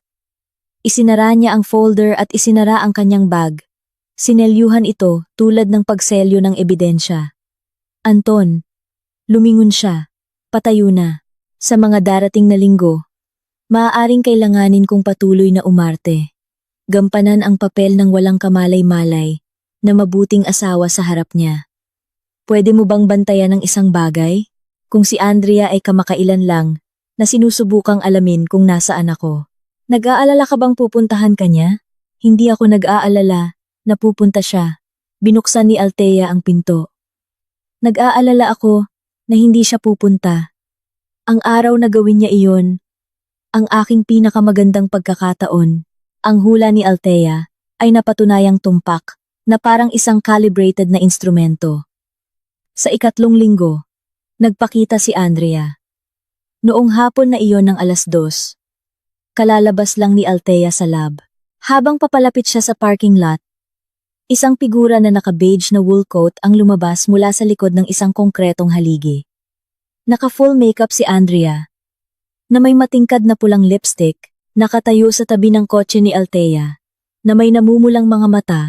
A: Isinara niya ang folder at isinara ang kanyang bag. Sinelyuhan ito tulad ng pagselyo ng ebidensya. Anton, lumingon siya, patayo na. Sa mga darating na linggo, maaaring kailanganin kong patuloy na umarte. Gampanan ang papel ng walang kamalay-malay na mabuting asawa sa harap niya. Pwede mo bang bantayan ng isang bagay? Kung si Andrea ay kamakailan lang na sinusubukang alamin kung nasaan ako. Nag-aalala ka bang pupuntahan ka niya? Hindi ako nag-aalala na pupunta siya. Binuksan ni Althea ang pinto. Nag-aalala ako na hindi siya pupunta. Ang araw na gawin niya iyon, ang aking pinakamagandang pagkakataon. Ang hula ni Althea ay napatunayang tumpak na parang isang calibrated na instrumento. Sa 2 linggo, nagpakita si Andrea. Noong hapon na iyon ng 2:00, kalalabas lang ni Althea sa lab. Habang papalapit siya sa parking lot, isang figura na naka-beige na wool coat ang lumabas mula sa likod ng isang konkretong haligi. Naka-full makeup si Andrea, na may matingkad na pulang lipstick, nakatayo sa tabi ng kotse ni Althea, na may namumulang mga mata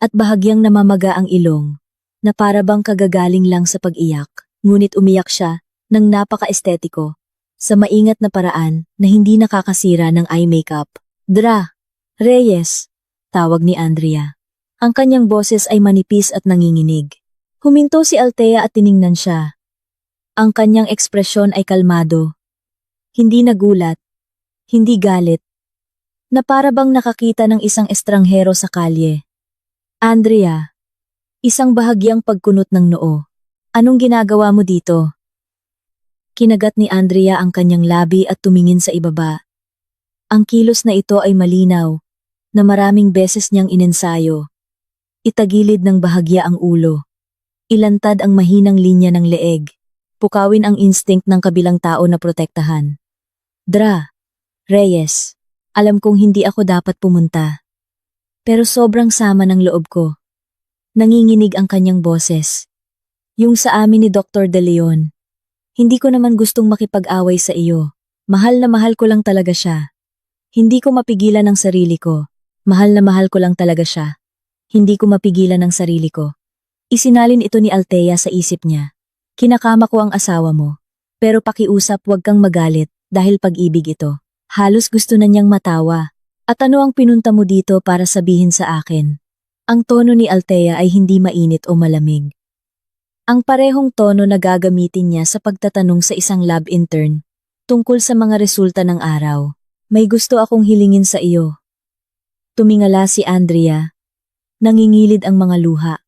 A: at bahagyang namamaga ang ilong, na para bang kagagaling lang sa pag-iyak, ngunit umiyak siya ng napaka-estetiko, sa maingat na paraan na hindi nakakasira ng eye makeup. Dra, Reyes, tawag ni Andrea. Ang kanyang boses ay manipis at nanginginig. Huminto si Althea at tiningnan siya. Ang kanyang ekspresyon ay kalmado. Hindi nagulat, hindi galit, na para bang nakakita ng isang estranghero sa kalye. Andrea, isang bahagyang pagkunot ng noo. Anong ginagawa mo dito? Kinagat ni Andrea ang kanyang labi at tumingin sa ibaba. Ang kilos na ito ay malinaw, na maraming beses niyang inensayo. Itagilid ng bahagya ang ulo. Ilantad ang mahinang linya ng leeg. Pukawin ang instinct ng kabilang tao na protektahan. Dra, Reyes, alam kong hindi ako dapat pumunta. Pero sobrang sama ng loob ko. Nanginginig ang kanyang boses. Yung sa amin ni Dr. De Leon. Hindi ko naman gustong makipag-away sa iyo. Mahal na mahal ko lang talaga siya. Hindi ko mapigilan ang sarili ko. Mahal na mahal ko lang talaga siya. Hindi ko mapigilan ang sarili ko. Isinalin ito ni Althea sa isip niya. Kinakama ko ang asawa mo. Pero pakiusap, huwag kang magalit dahil pag-ibig ito. Halos gusto na niyang matawa. At ano ang pinunta mo dito para sabihin sa akin? Ang tono ni Althea ay hindi mainit o malamig. Ang parehong tono na gagamitin niya sa pagtatanong sa isang lab intern tungkol sa mga resulta ng araw. May gusto akong hilingin sa iyo. Tumingala si Andrea. Nangingilid ang mga luha.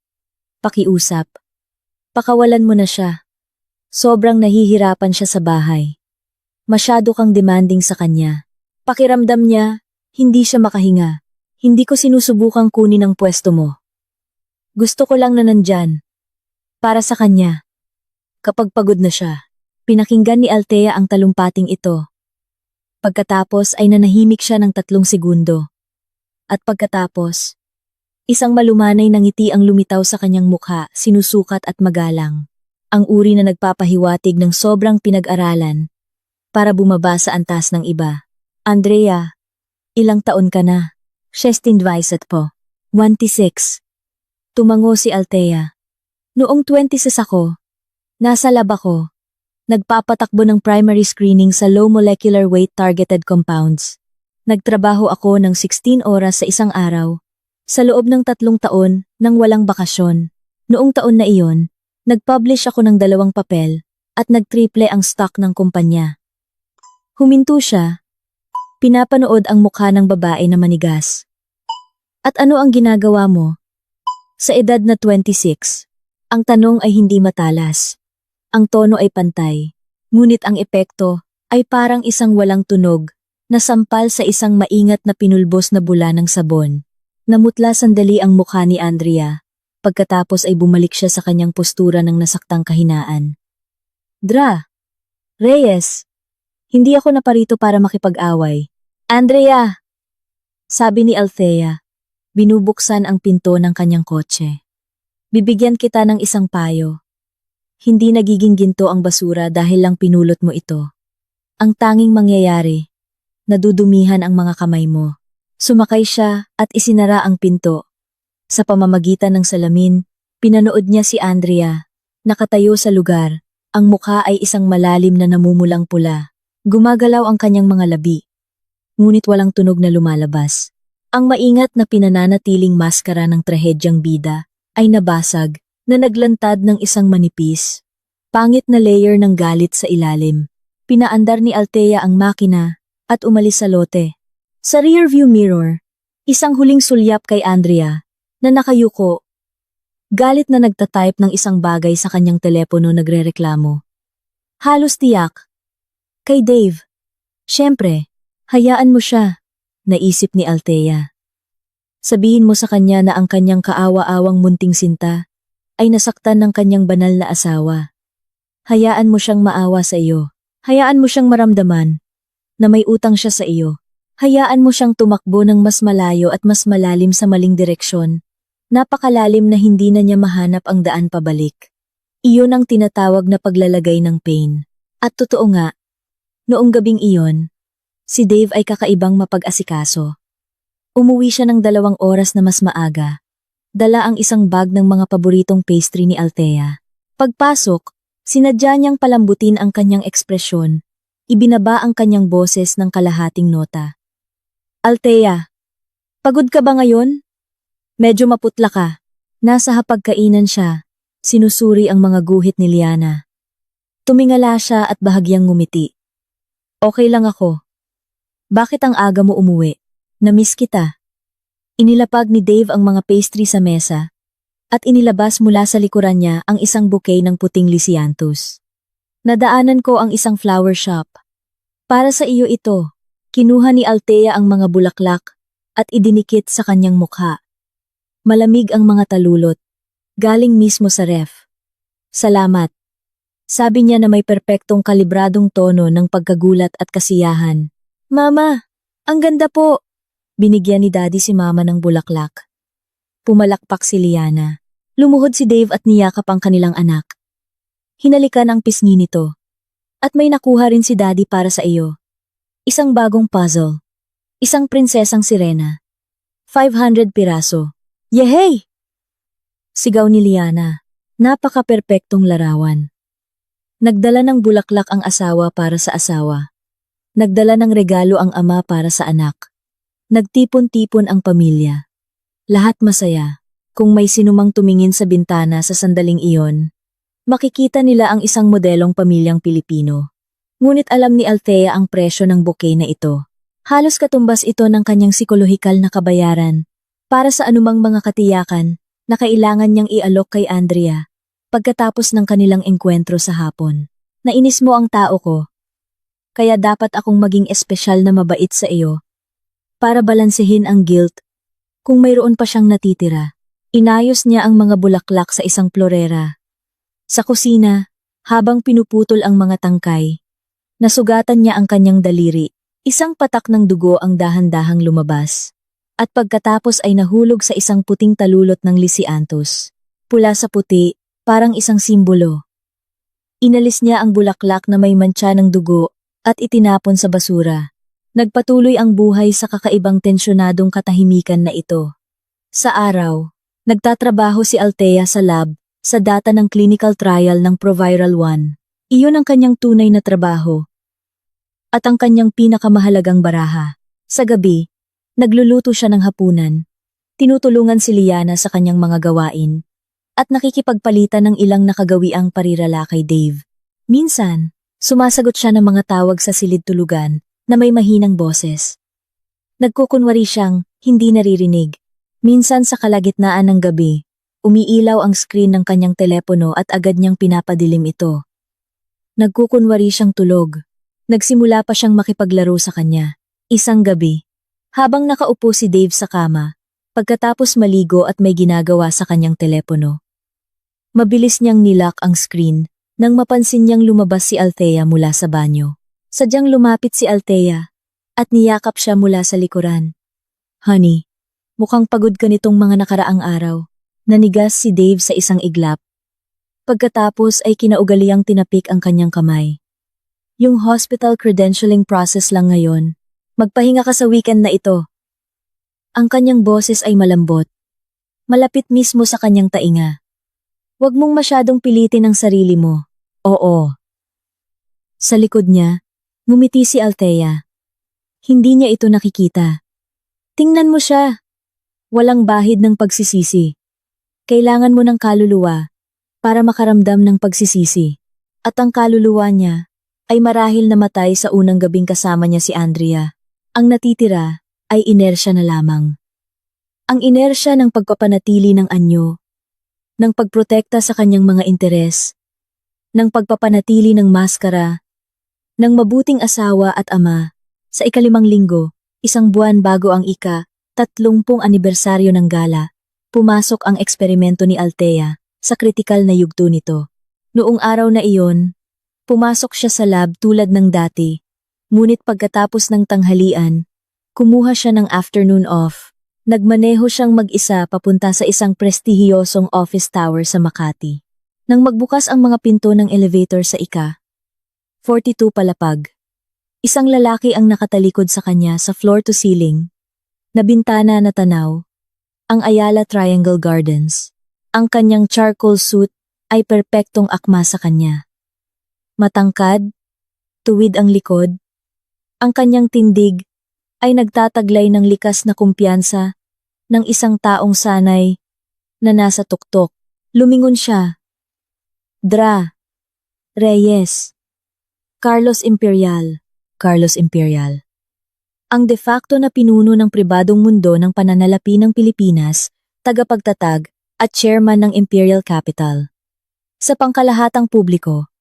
A: Pakiusap. Pakawalan mo na siya. Sobrang nahihirapan siya sa bahay. Masyado kang demanding sa kanya. Pakiramdam niya, hindi siya makahinga. Hindi ko sinusubukang kunin ang pwesto mo. Gusto ko lang na nandyan. Para sa kanya. Kapag pagod na siya, pinakinggan ni Althea ang talumpating ito. Pagkatapos ay nanahimik siya ng 3 segundo. At pagkatapos, isang malumanay na ngiti ang lumitaw sa kanyang mukha, sinusukat at magalang. Ang uri na nagpapahiwatig ng sobrang pinag-aralan para bumaba sa antas ng iba. Andrea, ilang taon ka na? 26 po. 26. Tumango si Althea. Noong 26 ako, nasa lab ako. Nagpapatakbo ng primary screening sa low molecular weight targeted compounds. Nagtrabaho ako ng 16 oras sa isang araw, sa loob ng 3 taon nang walang bakasyon. Noong taon na iyon, nag-publish ako ng 2 papel at nag-triple ang stock ng kumpanya. Huminto siya. Pinapanood ang mukha ng babae na manigas. At ano ang ginagawa mo? Sa edad na 26, ang tanong ay hindi matalas. Ang tono ay pantay, ngunit ang epekto ay parang isang walang tunog na sampal sa isang maingat na pinulbos na bula ng sabon. Namutla sandali ang mukha ni Andrea, pagkatapos ay bumalik siya sa kanyang postura ng nasaktang kahinaan. Reyes, hindi ako naparito para makipag-away. Andrea! Sabi ni Althea, binubuksan ang pinto ng kanyang kotse. Bibigyan kita ng isang payo. Hindi nagiging ginto ang basura dahil lang pinulot mo ito. Ang tanging mangyayari, nadudumihan ang mga kamay mo. Sumakay siya at isinara ang pinto. Sa pamamagitan ng salamin, pinanood niya si Andrea. Nakatayo sa lugar, ang mukha ay isang malalim na namumulang pula. Gumagalaw ang kanyang mga labi. Ngunit walang tunog na lumalabas. Ang maingat na pinananatiling maskara ng trahedyang bida ay nabasag na naglantad ng isang manipis. Pangit na layer ng galit sa ilalim. Pinaandar ni Althea ang makina at umalis sa lote. Sa rearview mirror, isang huling sulyap kay Andrea na nakayuko. Galit na nagtatype ng isang bagay sa kanyang telepono nagrereklamo. Halos tiyak. Kay Dave. Siyempre, hayaan mo siya, naisip ni Althea. Sabihin mo sa kanya na ang kanyang kaawa-awang munting sinta ay nasaktan ng kanyang banal na asawa. Hayaan mo siyang maawa sa iyo. Hayaan mo siyang maramdaman na may utang siya sa iyo. Hayaan mo siyang tumakbo ng mas malayo at mas malalim sa maling direksyon. Napakalalim na hindi na niya mahanap ang daan pabalik. Iyon ang tinatawag na paglalagay ng pain. At totoo nga, noong gabing iyon, si Dave ay kakaibang mapag-asikaso. Umuwi siya ng 2 oras na mas maaga. Dala ang isang bag ng mga paboritong pastry ni Althea. Pagpasok, sinadya niyang palambutin ang kanyang ekspresyon. Ibinaba ang kanyang boses ng kalahating nota. Althea, pagod ka ba ngayon? Medyo maputla ka. Nasa hapagkainan siya. Sinusuri ang mga guhit ni Liana. Tumingala siya at bahagyang ngumiti. Okay lang ako. Bakit ang aga mo umuwi? Namiss kita. Inilapag ni Dave ang mga pastry sa mesa at inilabas mula sa likuran niya ang isang bouquet ng puting lisianthus. Nadaanan ko ang isang flower shop. Para sa iyo ito. Kinuha ni Althea ang mga bulaklak at idinikit sa kanyang mukha. Malamig ang mga talulot. Galing mismo sa ref. Salamat. Sabi niya na may perpektong kalibradong tono ng pagkagulat at kasiyahan. Mama, ang ganda po. Binigyan ni Daddy si Mama ng bulaklak. Pumalakpak si Liana. Lumuhod si Dave at niyakap ang kanilang anak. Hinalikan ang pisngi nito. At may nakuha rin si Daddy para sa iyo. Isang bagong puzzle. Isang prinsesang sirena. 500 piraso. Yehey! Sigaw ni Liana. Napaka-perpektong larawan. Nagdala ng bulaklak ang asawa para sa asawa. Nagdala ng regalo ang ama para sa anak. Nagtipon-tipon ang pamilya. Lahat masaya. Kung may sinumang tumingin sa bintana sa sandaling iyon, makikita nila ang isang modelong pamilyang Pilipino. Ngunit alam ni Althea ang presyo ng bouquet na ito. Halos katumbas ito ng kanyang psikolohikal na kabayaran para sa anumang mga katiyakan na kailangan niyang ialok kay Andrea pagkatapos ng kanilang engkwentro sa hapon. Nainis mo ang tao ko. Kaya dapat akong maging espesyal na mabait sa iyo para balansehin ang guilt. Kung mayroon pa siyang natitira, inayos niya ang mga bulaklak sa isang florera. Sa kusina, habang pinuputol ang mga tangkay, nasugatan niya ang kanyang daliri. Isang patak ng dugo ang dahan-dahang lumabas. At pagkatapos ay nahulog sa isang puting talulot ng lisianthus. Pula sa puti, parang isang simbolo. Inalis niya ang bulaklak na may mantsa ng dugo at itinapon sa basura. Nagpatuloy ang buhay sa kakaibang tensyonadong katahimikan na ito. Sa araw, nagtatrabaho si Althea sa lab sa data ng clinical trial ng Proviral 1. Iyon ang kanyang tunay na trabaho. At ang kanyang pinakamahalagang baraha. Sa gabi, nagluluto siya ng hapunan. Tinutulungan si Liana sa kanyang mga gawain. At nakikipagpalitan ng ilang nakagawiang parirala kay Dave. Minsan, sumasagot siya ng mga tawag sa silid tulugan na may mahinang boses. Nagkukunwari siyang hindi naririnig. Minsan sa kalagitnaan ng gabi, umiilaw ang screen ng kanyang telepono at agad niyang pinapadilim ito. Nagkukunwari siyang tulog. Nagsimula pa siyang makipaglaro sa kanya. Isang gabi, habang nakaupo si Dave sa kama, pagkatapos maligo at may ginagawa sa kanyang telepono. Mabilis niyang nilock ang screen nang mapansin niyang lumabas si Althea mula sa banyo. Sadyang lumapit si Althea at niyakap siya mula sa likuran. Honey, mukhang pagod ka nitong mga nakaraang araw. Nanigas si Dave sa isang iglap. Pagkatapos ay kinaugaliang tinapik ang kanyang kamay. Yung hospital credentialing process lang ngayon. Magpahinga ka sa weekend na ito. Ang kanyang boses ay malambot. Malapit mismo sa kanyang tainga. Huwag mong masyadong pilitin ang sarili mo. Oo. Sa likod niya, ngumiti si Althea. Hindi niya ito nakikita. Tingnan mo siya. Walang bahid ng pagsisisi. Kailangan mo ng kaluluwa para makaramdam ng pagsisisi. At ang kaluluwa niya ay marahil namatay sa unang gabing kasama niya si Andrea. Ang natitira ay inersya na lamang. Ang inersya ng pagpapanatili ng anyo, ng pagprotekta sa kanyang mga interes, ng pagpapanatili ng maskara, ng mabuting asawa at ama. Sa ika-5 linggo, isang buwan bago ang ika-30 anibersaryo ng gala, pumasok ang eksperimento ni Althea sa kritikal na yugto nito. Noong araw na iyon, pumasok siya sa lab tulad ng dati, ngunit pagkatapos ng tanghalian, kumuha siya ng afternoon off. Nagmaneho siyang mag-isa papunta sa isang prestihiyosong office tower sa Makati. Nang magbukas ang mga pinto ng elevator sa ika-42 palapag, isang lalaki ang nakatalikod sa kanya sa floor-to-ceiling, na bintana na tanaw, ang Ayala Triangle Gardens. Ang kanyang charcoal suit ay perpektong akma sa kanya. Matangkad, tuwid ang likod, ang kanyang tindig ay nagtataglay ng likas na kumpiyansa ng isang taong sanay na nasa tuktok. Lumingon siya. Dra. Reyes. Carlos Imperial. Carlos Imperial. Ang de facto na pinuno ng pribadong mundo ng pananalapi ng Pilipinas, tagapagtatag at chairman ng Imperial Capital. Sa pangkalahatang publiko,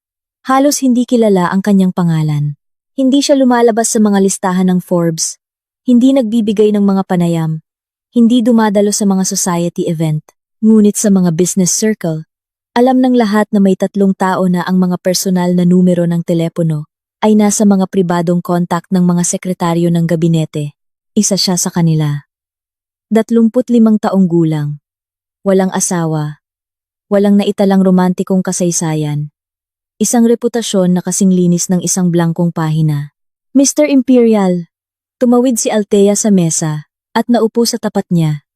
A: halos hindi kilala ang kanyang pangalan. Hindi siya lumalabas sa mga listahan ng Forbes, hindi nagbibigay ng mga panayam, hindi dumadalo sa mga society event, ngunit sa mga business circle. Alam ng lahat na may 3 tao na ang mga personal na numero ng telepono ay nasa mga pribadong contact ng mga sekretaryo ng gabinete. Isa siya sa kanila. 35 taong gulang. Walang asawa. Walang naitalang romantikong kasaysayan. Isang reputasyon na kasing linis ng isang blankong pahina. Mr. Imperial. Tumawid si Althea sa mesa at naupo sa tapat niya.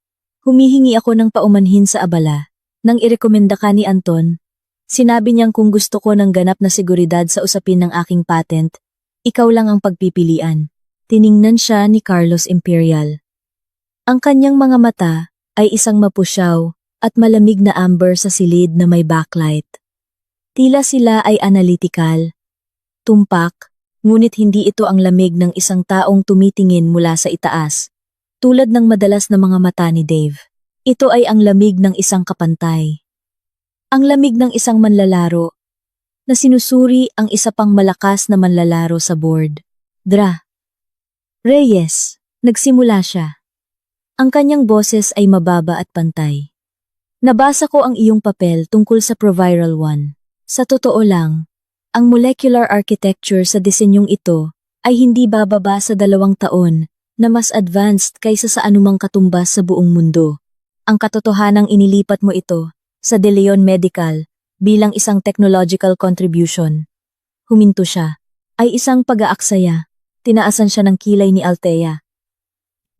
A: Humihingi ako ng paumanhin sa abala. Nang irekomenda ka ni Anton, sinabi niyang kung gusto ko ng ganap na seguridad sa usapin ng aking patent, ikaw lang ang pagpipilian. Tiningnan siya ni Carlos Imperial. Ang kanyang mga mata ay isang mapusyaw at malamig na amber sa silid na may backlight. Tila sila ay analytical, tumpak, ngunit hindi ito ang lamig ng isang taong tumitingin mula sa itaas, tulad ng madalas na mga mata ni Dave. Ito ay ang lamig ng isang kapantay. Ang lamig ng isang manlalaro na sinusuri ang isa pang malakas na manlalaro sa board. Dra. Reyes, nagsimula siya. Ang kanyang boses ay mababa at pantay. Nabasa ko ang iyong papel tungkol sa Proviral 1. Sa totoo lang, ang molecular architecture sa disenyong ito ay hindi bababa sa 2 taon na mas advanced kaysa sa anumang katumbas sa buong mundo. Ang katotohanang inilipat mo ito sa De Leon Medical bilang isang technological contribution. Huminto siya. Ay isang pag-aaksaya. Tinaasan siya ng kilay ni Althea.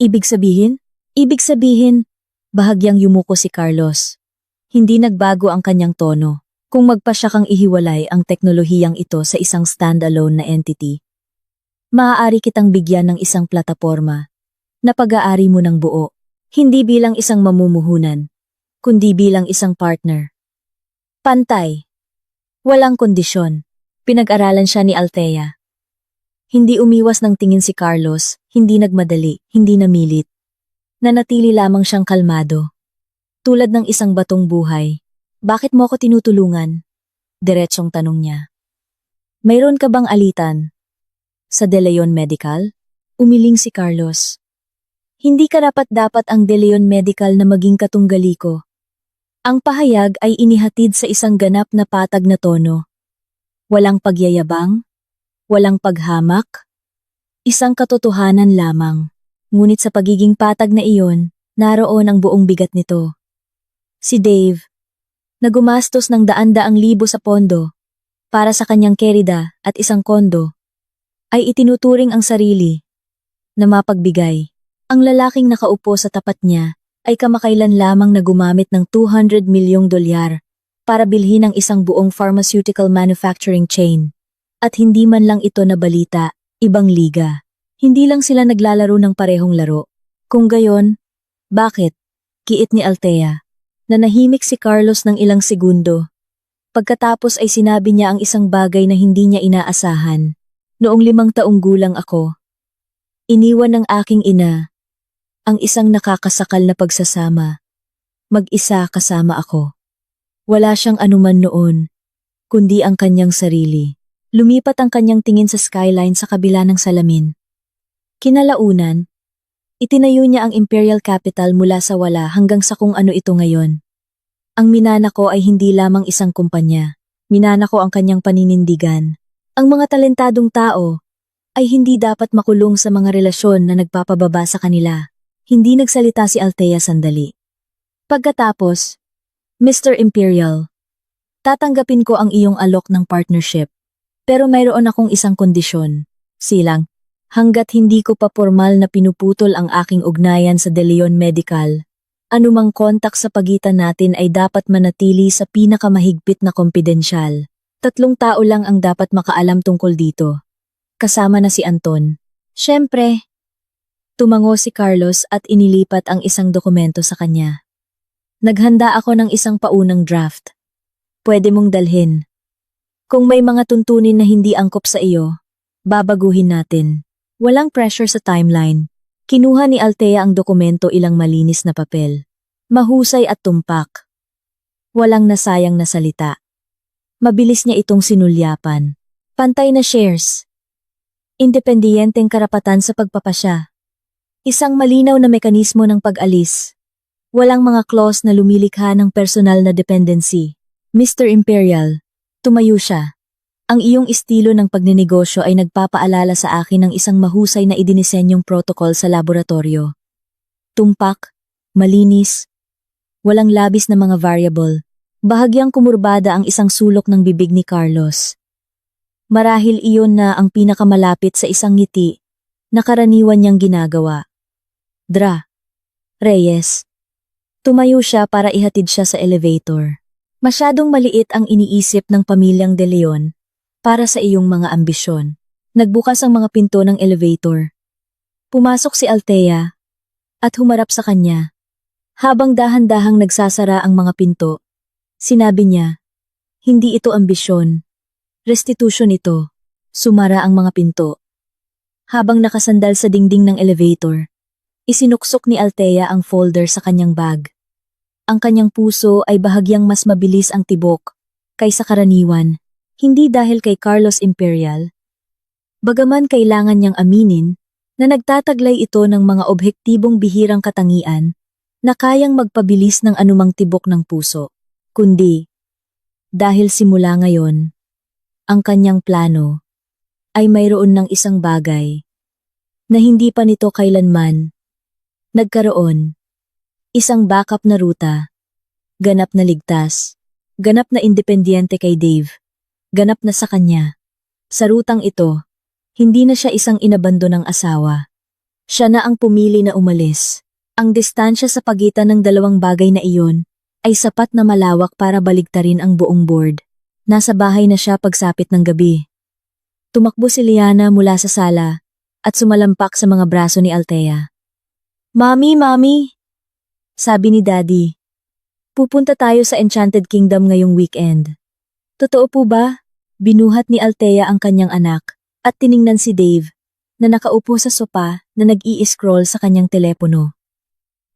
A: Ibig sabihin? Ibig sabihin, bahagyang yumuko si Carlos. Hindi nagbago ang kanyang tono. Kung magpasya kang ihiwalay ang teknolohiyang ito sa isang standalone na entity, maaari kitang bigyan ng isang plataporma na pag-aari mo ng buo. Hindi bilang isang mamumuhunan, kundi bilang isang partner. Pantay. Walang kondisyon. Pinag-aralan siya ni Althea. Hindi umiwas ng tingin si Carlos, hindi nagmadali, hindi namilit. Nanatili lamang siyang kalmado. Tulad ng isang batong buhay. Bakit mo ako tinutulungan? Diretsong tanong niya. Mayroon ka bang alitan? Sa De Leon Medical? Umiling si Carlos. Hindi karapat-dapat ang De Leon Medical na maging katunggali ko. Ang pahayag ay inihatid sa isang ganap na patag na tono. Walang pagyayabang, walang paghamak, isang katotohanan lamang. Ngunit sa pagiging patag na iyon, naroon ang buong bigat nito. Si Dave, na gumastos ng daan-daang libo sa pondo para sa kanyang kerida at isang kondo, ay itinuturing ang sarili na mapagbigay. Ang lalaking nakaupo sa tapat niya ay kamakailan lamang na gumamit ng $200 milyong para bilhin ang isang buong pharmaceutical manufacturing chain. At hindi man lang ito na balita, ibang liga. Hindi lang sila naglalaro ng parehong laro. Kung gayon, bakit? Kiit ni Althea. Nanahimik si Carlos ng ilang segundo. Pagkatapos ay sinabi niya ang isang bagay na hindi niya inaasahan. Noong 5 taong gulang ako, iniwan ng aking ina ang isang nakakasakal na pagsasama. Mag-isa kasama ako. Wala siyang anuman noon, kundi ang kanyang sarili. Lumipat ang kanyang tingin sa skyline sa kabila ng salamin. Kinalaunan, itinayo niya ang Imperial Capital mula sa wala hanggang sa kung ano ito ngayon. Ang minana ko ay hindi lamang isang kumpanya. Minana ko ang kanyang paninindigan. Ang mga talentadong tao ay hindi dapat makulong sa mga relasyon na nagpapababa sa kanila. Hindi nagsalita si Althea sandali. Pagkatapos, Mr. Imperial, tatanggapin ko ang iyong alok ng partnership. Pero mayroon akong isang kondisyon. Silang, hanggat hindi ko pa formal na pinuputol ang aking ugnayan sa De Leon Medical, anumang kontak sa pagitan natin ay dapat manatili sa pinakamahigpit na kompidensyal. 3 tao lang ang dapat makaalam tungkol dito. Kasama na si Anton. Siyempre, tumango si Carlos at inilipat ang isang dokumento sa kanya. Naghanda ako ng isang paunang draft. Pwede mong dalhin. Kung may mga tuntunin na hindi angkop sa iyo, babaguhin natin. Walang pressure sa timeline. Kinuha ni Althea ang dokumento ilang malinis na papel. Mahusay at tumpak. Walang nasayang na salita. Mabilis niya itong sinulyapan. Pantay na shares. Independiyenteng karapatan sa pagpapasya. Isang malinaw na mekanismo ng pag-alis. Walang mga clause na lumilikha ng personal na dependency. Mr. Imperial, tumayo siya. Ang iyong estilo ng pagnenegosyo ay nagpapaalala sa akin ng isang mahusay na idinisenyong protocol sa laboratorio. Tumpak, malinis, walang labis na mga variable. Bahagyang kumurbada ang isang sulok ng bibig ni Carlos. Marahil iyon na ang pinakamalapit sa isang ngiti na karaniwan niyang ginagawa. Dra. Reyes. Tumayo siya para ihatid siya sa elevator. Masyadong maliit ang iniisip ng pamilyang De Leon para sa iyong mga ambisyon. Nagbukas ang mga pinto ng elevator. Pumasok si Althea at humarap sa kanya. Habang dahan-dahang nagsasara ang mga pinto, sinabi niya, "Hindi ito ambisyon. Restitution ito." Sumara ang mga pinto. Habang nakasandal sa dingding ng elevator, isinuksok ni Althea ang folder sa kanyang bag. Ang kanyang puso ay bahagyang mas mabilis ang tibok kaysa karaniwan, hindi dahil kay Carlos Imperial. Bagaman kailangan niyang aminin na nagtataglay ito ng mga objektibong bihirang katangian na kayang magpabilis ng anumang tibok ng puso, kundi dahil simula ngayon, ang kanyang plano ay mayroon ng isang bagay na hindi pa nito kailanman nagkaroon. Isang backup na ruta, ganap na ligtas, ganap na independyente kay Dave, ganap na sa kanya. Sa rutang ito, hindi na siya isang inabandonang asawa. Siya na ang pumili na umalis. Ang distansya sa pagitan ng dalawang bagay na iyon ay sapat na malawak para baligtarin ang buong board. Nasa bahay na siya pagsapit ng gabi. Tumakbo si Liana mula sa sala at sumalampak sa mga braso ni Althea. "Mami, Mami!" Sabi ni Daddy, "Pupunta tayo sa Enchanted Kingdom ngayong weekend." "Totoo po ba?" Binuhat ni Althea ang kanyang anak at tiningnan si Dave na nakaupo sa sopa na nag-i-scroll sa kanyang telepono.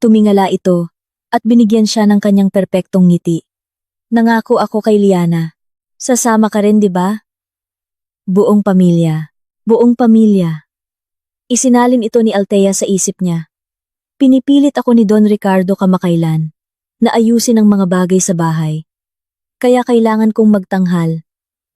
A: Tumingala ito at binigyan siya ng kanyang perpektong ngiti. "Nangako ako kay Liana. Sasama ka rin, di ba?" Buong pamilya. Buong pamilya. Isinalin ito ni Althea sa isip niya. Pinipilit ako ni Don Ricardo kamakailan na ayusin ang mga bagay sa bahay. Kaya kailangan kong magtanghal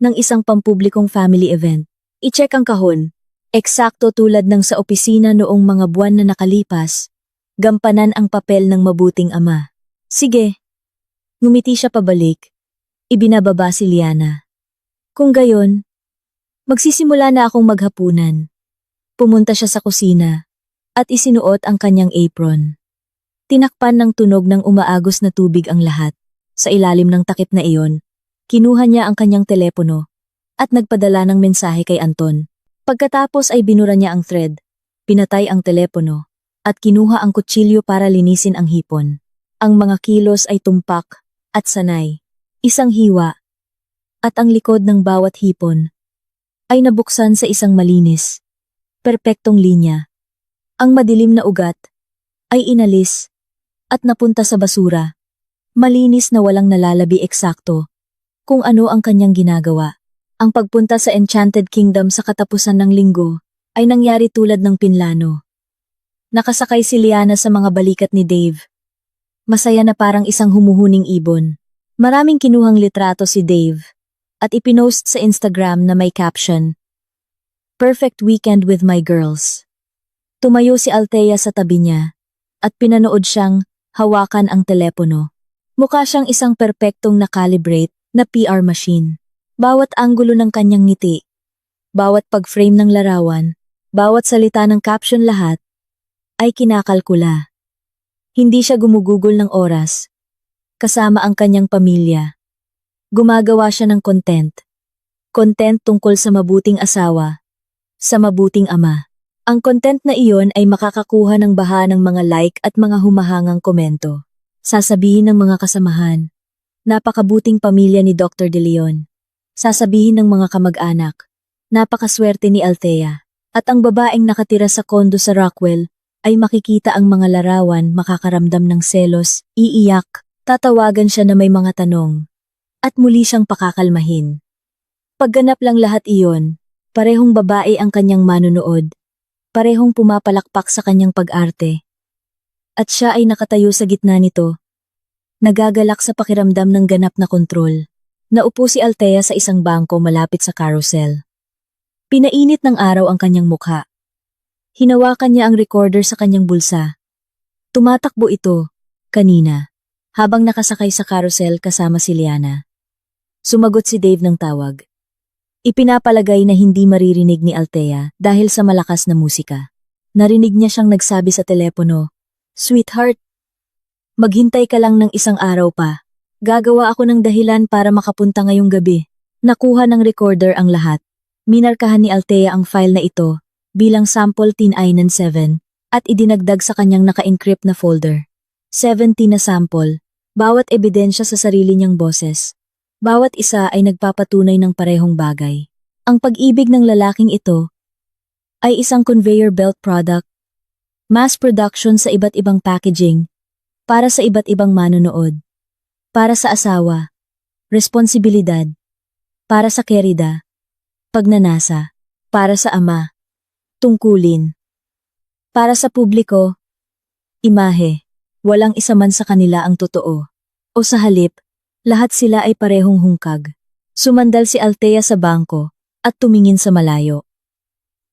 A: ng isang pampublikong family event. I-check ang kahon. Eksakto tulad ng sa opisina noong mga buwan na nakalipas. Gampanan ang papel ng mabuting ama. Sige. Ngumiti siya pabalik. Ibinababa si Liana. Kung gayon, magsisimula na akong maghapunan. Pumunta siya sa kusina at isinuot ang kanyang apron. Tinakpan ng tunog ng umaagos na tubig ang lahat. Sa ilalim ng takip na iyon, kinuha niya ang kanyang telepono at nagpadala ng mensahe kay Anton. Pagkatapos ay binura niya ang thread, pinatay ang telepono, at kinuha ang kutsilyo para linisin ang hipon. Ang mga kilos ay tumpak at sanay. Isang hiwa, at ang likod ng bawat hipon ay nabuksan sa isang malinis, perpektong linya. Ang madilim na ugat ay inalis at napunta sa basura. Malinis na walang nalalabi eksakto kung ano ang kanyang ginagawa. Ang pagpunta sa Enchanted Kingdom sa katapusan ng linggo ay nangyari tulad ng pinlano. Nakasakay si Liana sa mga balikat ni Dave. Masaya na parang isang humuhuning ibon. Maraming kinuhang litrato si Dave at ipinost sa Instagram na may caption, "Perfect weekend with my girls." Tumayo si Althea sa tabi niya at pinanood siyang hawakan ang telepono. Mukha siyang isang perpektong nakalibrate na PR machine. Bawat anggulo ng kanyang ngiti, bawat pag-frame ng larawan, bawat salita ng caption lahat, ay kinakalkula. Hindi siya gumugugol ng oras, kasama ang kanyang pamilya. Gumagawa siya ng content. Content tungkol sa mabuting asawa, sa mabuting ama. Ang content na iyon ay makakakuha ng baha ng mga like at mga humahangang komento. Sasabihin ng mga kasamahan, napakabuting pamilya ni Dr. De Leon. Sasabihin ng mga kamag-anak, napakaswerte ni Althea. At ang babaeng nakatira sa kondo sa Rockwell ay makikita ang mga larawan, makakaramdam ng selos, iiyak, tatawagan siya na may mga tanong. At muli siyang pakakalmahin. Pagganap lang lahat iyon, parehong babae ang kanyang manunood. Parehong pumapalakpak sa kanyang pag-arte. At siya ay nakatayo sa gitna nito. Nagagalak sa pakiramdam ng ganap na kontrol. Naupo si Althea sa isang bangko malapit sa carousel. Pinainit ng araw ang kanyang mukha. Hinawakan niya ang recorder sa kanyang bulsa. Tumatakbo ito, kanina, habang nakasakay sa carousel kasama si Liana. Sumagot si Dave ng tawag. Ipinapalagay na hindi maririnig ni Althea dahil sa malakas na musika. Narinig niya siyang nagsabi sa telepono, "Sweetheart." Maghintay ka lang ng isang araw pa. Gagawa ako ng dahilan para makapunta ngayong gabi. Nakuha ng recorder ang lahat. Minarkahan ni Althea ang file na ito bilang sample tin-I-97 at idinagdag sa kanyang naka-encrypt na folder. 70 na sample, bawat ebidensya sa sarili niyang boses. Bawat isa ay nagpapatunay ng parehong bagay. Ang pag-ibig ng lalaking ito ay isang conveyor belt product, mass production sa iba't ibang packaging, para sa iba't ibang manonood, para sa asawa, responsibilidad, para sa kerida, pagnanasa, para sa ama, tungkulin, para sa publiko, imahe, walang isa man sa kanila ang totoo. O sa halip, lahat sila ay parehong hungkag. Sumandal si Althea sa bangko at tumingin sa malayo.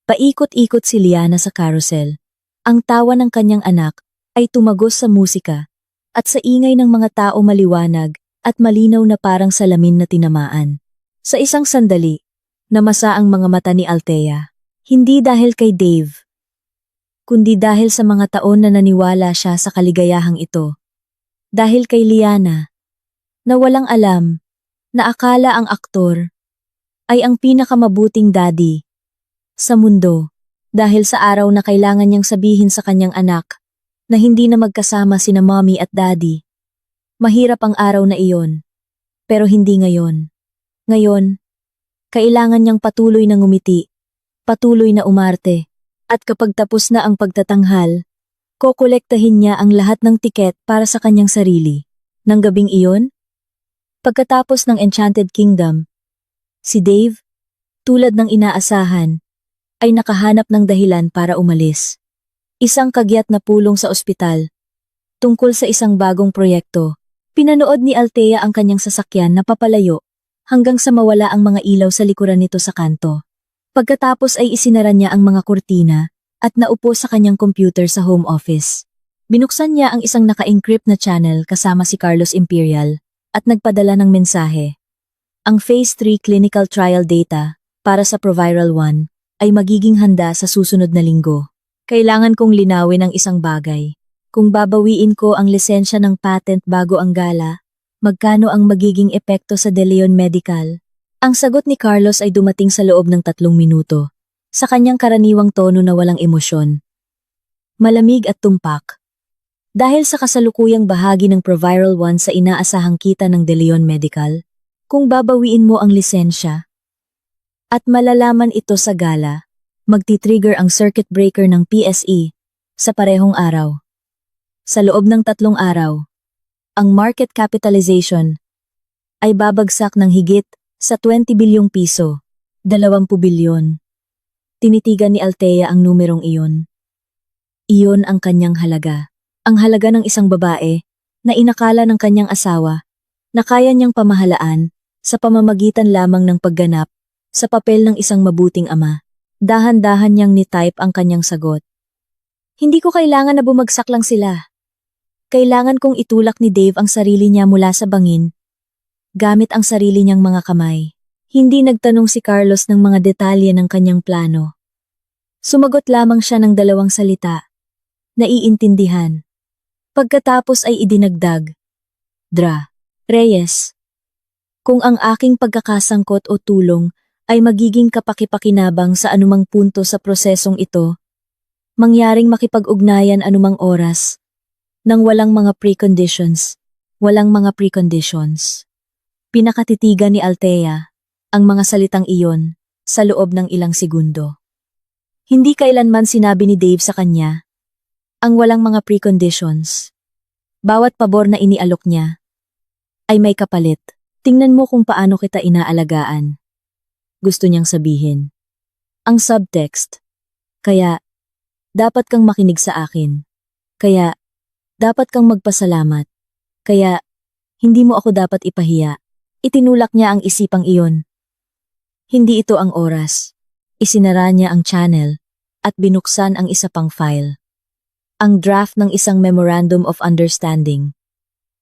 A: Paikot-ikot si Liana sa carousel. Ang tawa ng kanyang anak ay tumagos sa musika at sa ingay ng mga tao maliwanag at malinaw na parang salamin na tinamaan. Sa isang sandali, namasa ang mga mata ni Althea. Hindi dahil kay Dave, kundi dahil sa mga taon na naniwala siya sa kaligayahang ito. Dahil kay Liana, na walang alam, na akala ang aktor ay ang pinakamabuting daddy sa mundo. Dahil sa araw na kailangan niyang sabihin sa kanyang anak na hindi na magkasama sina mommy at daddy. Mahirap ang araw na iyon, pero hindi ngayon. Ngayon, kailangan niyang patuloy na ngumiti, patuloy na umarte, at kapag tapos na ang pagtatanghal, kokolektahin niya ang lahat ng tiket para sa kanyang sarili. Nang gabing iyon, pagkatapos ng Enchanted Kingdom, si Dave, tulad ng inaasahan, ay nakahanap ng dahilan para umalis. Isang kagyat na pulong sa ospital. Tungkol sa isang bagong proyekto, pinanood ni Althea ang kanyang sasakyan na papalayo hanggang sa mawala ang mga ilaw sa likuran nito sa kanto. Pagkatapos ay isinara niya ang mga kurtina at naupo sa kanyang computer sa home office. Binuksan niya ang isang naka-encrypt na channel kasama si Carlos Imperial at nagpadala ng mensahe. Ang Phase 3 clinical trial data para sa Proviral 1 ay magiging handa sa susunod na linggo. Kailangan kong linawin ang isang bagay. Kung babawiin ko ang lisensya ng patent bago ang gala, magkano ang magiging epekto sa De Leon Medical? Ang sagot ni Carlos ay dumating sa loob ng 3 minuto, sa kanyang karaniwang tono na walang emosyon. Malamig at tumpak. Dahil sa kasalukuyang bahagi ng Proviral 1 sa inaasahang kita ng De Leon Medical, kung babawiin mo ang lisensya, at malalaman ito sa gala, magti-trigger ang circuit breaker ng PSE sa parehong araw. Sa loob ng 3 araw, ang market capitalization ay babagsak ng higit sa 20 bilyong piso, 20 bilyon. Tinitigan ni Althea ang numerong iyon. Iyon ang kanyang halaga. Ang halaga ng isang babae na inakala ng kanyang asawa na kaya niyang pamahalaan sa pamamagitan lamang ng pagganap sa papel ng isang mabuting ama. Dahan-dahan niyang ni-type ang kanyang sagot. Hindi ko kailangan na bumagsak lang sila. Kailangan kong itulak ni Dave ang sarili niya mula sa bangin, gamit ang sarili niyang mga kamay. Hindi nagtanong si Carlos ng mga detalye ng kanyang plano. Sumagot lamang siya ng 2 salita. Naiintindihan. Pagkatapos ay idinagdag. Reyes. Kung ang aking pagkakasangkot o tulong ay magiging kapakipakinabang sa anumang punto sa prosesong ito, mangyaring makipag-ugnayan anumang oras, nang walang mga preconditions. Pinakatitigan ni Althea ang mga salitang iyon sa loob ng ilang segundo. Hindi kailanman sinabi ni Dave sa kanya ang walang mga preconditions. Bawat pabor na inialok niya ay may kapalit. Tingnan mo kung paano kita inaalagaan. Gusto niyang sabihin. Ang subtext. Kaya, dapat kang makinig sa akin. Kaya, dapat kang magpasalamat. Kaya, hindi mo ako dapat ipahiya. Itinulak niya ang isipang iyon. Hindi ito ang oras. Isinara niya ang channel at binuksan ang isa pang file. Ang draft ng isang Memorandum of Understanding.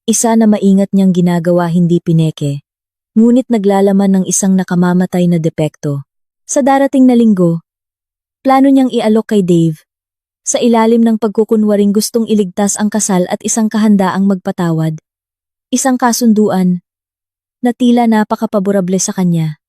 A: Isa na maingat niyang ginagawa hindi pineke, ngunit naglalaman ng isang nakamamatay na depekto. Sa darating na linggo, plano niyang ialok kay Dave Sa ilalim ng pagkukunwaring gustong iligtas ang kasal at isang kahandaang magpatawad. Isang kasunduan na tila napakapaborable sa kanya.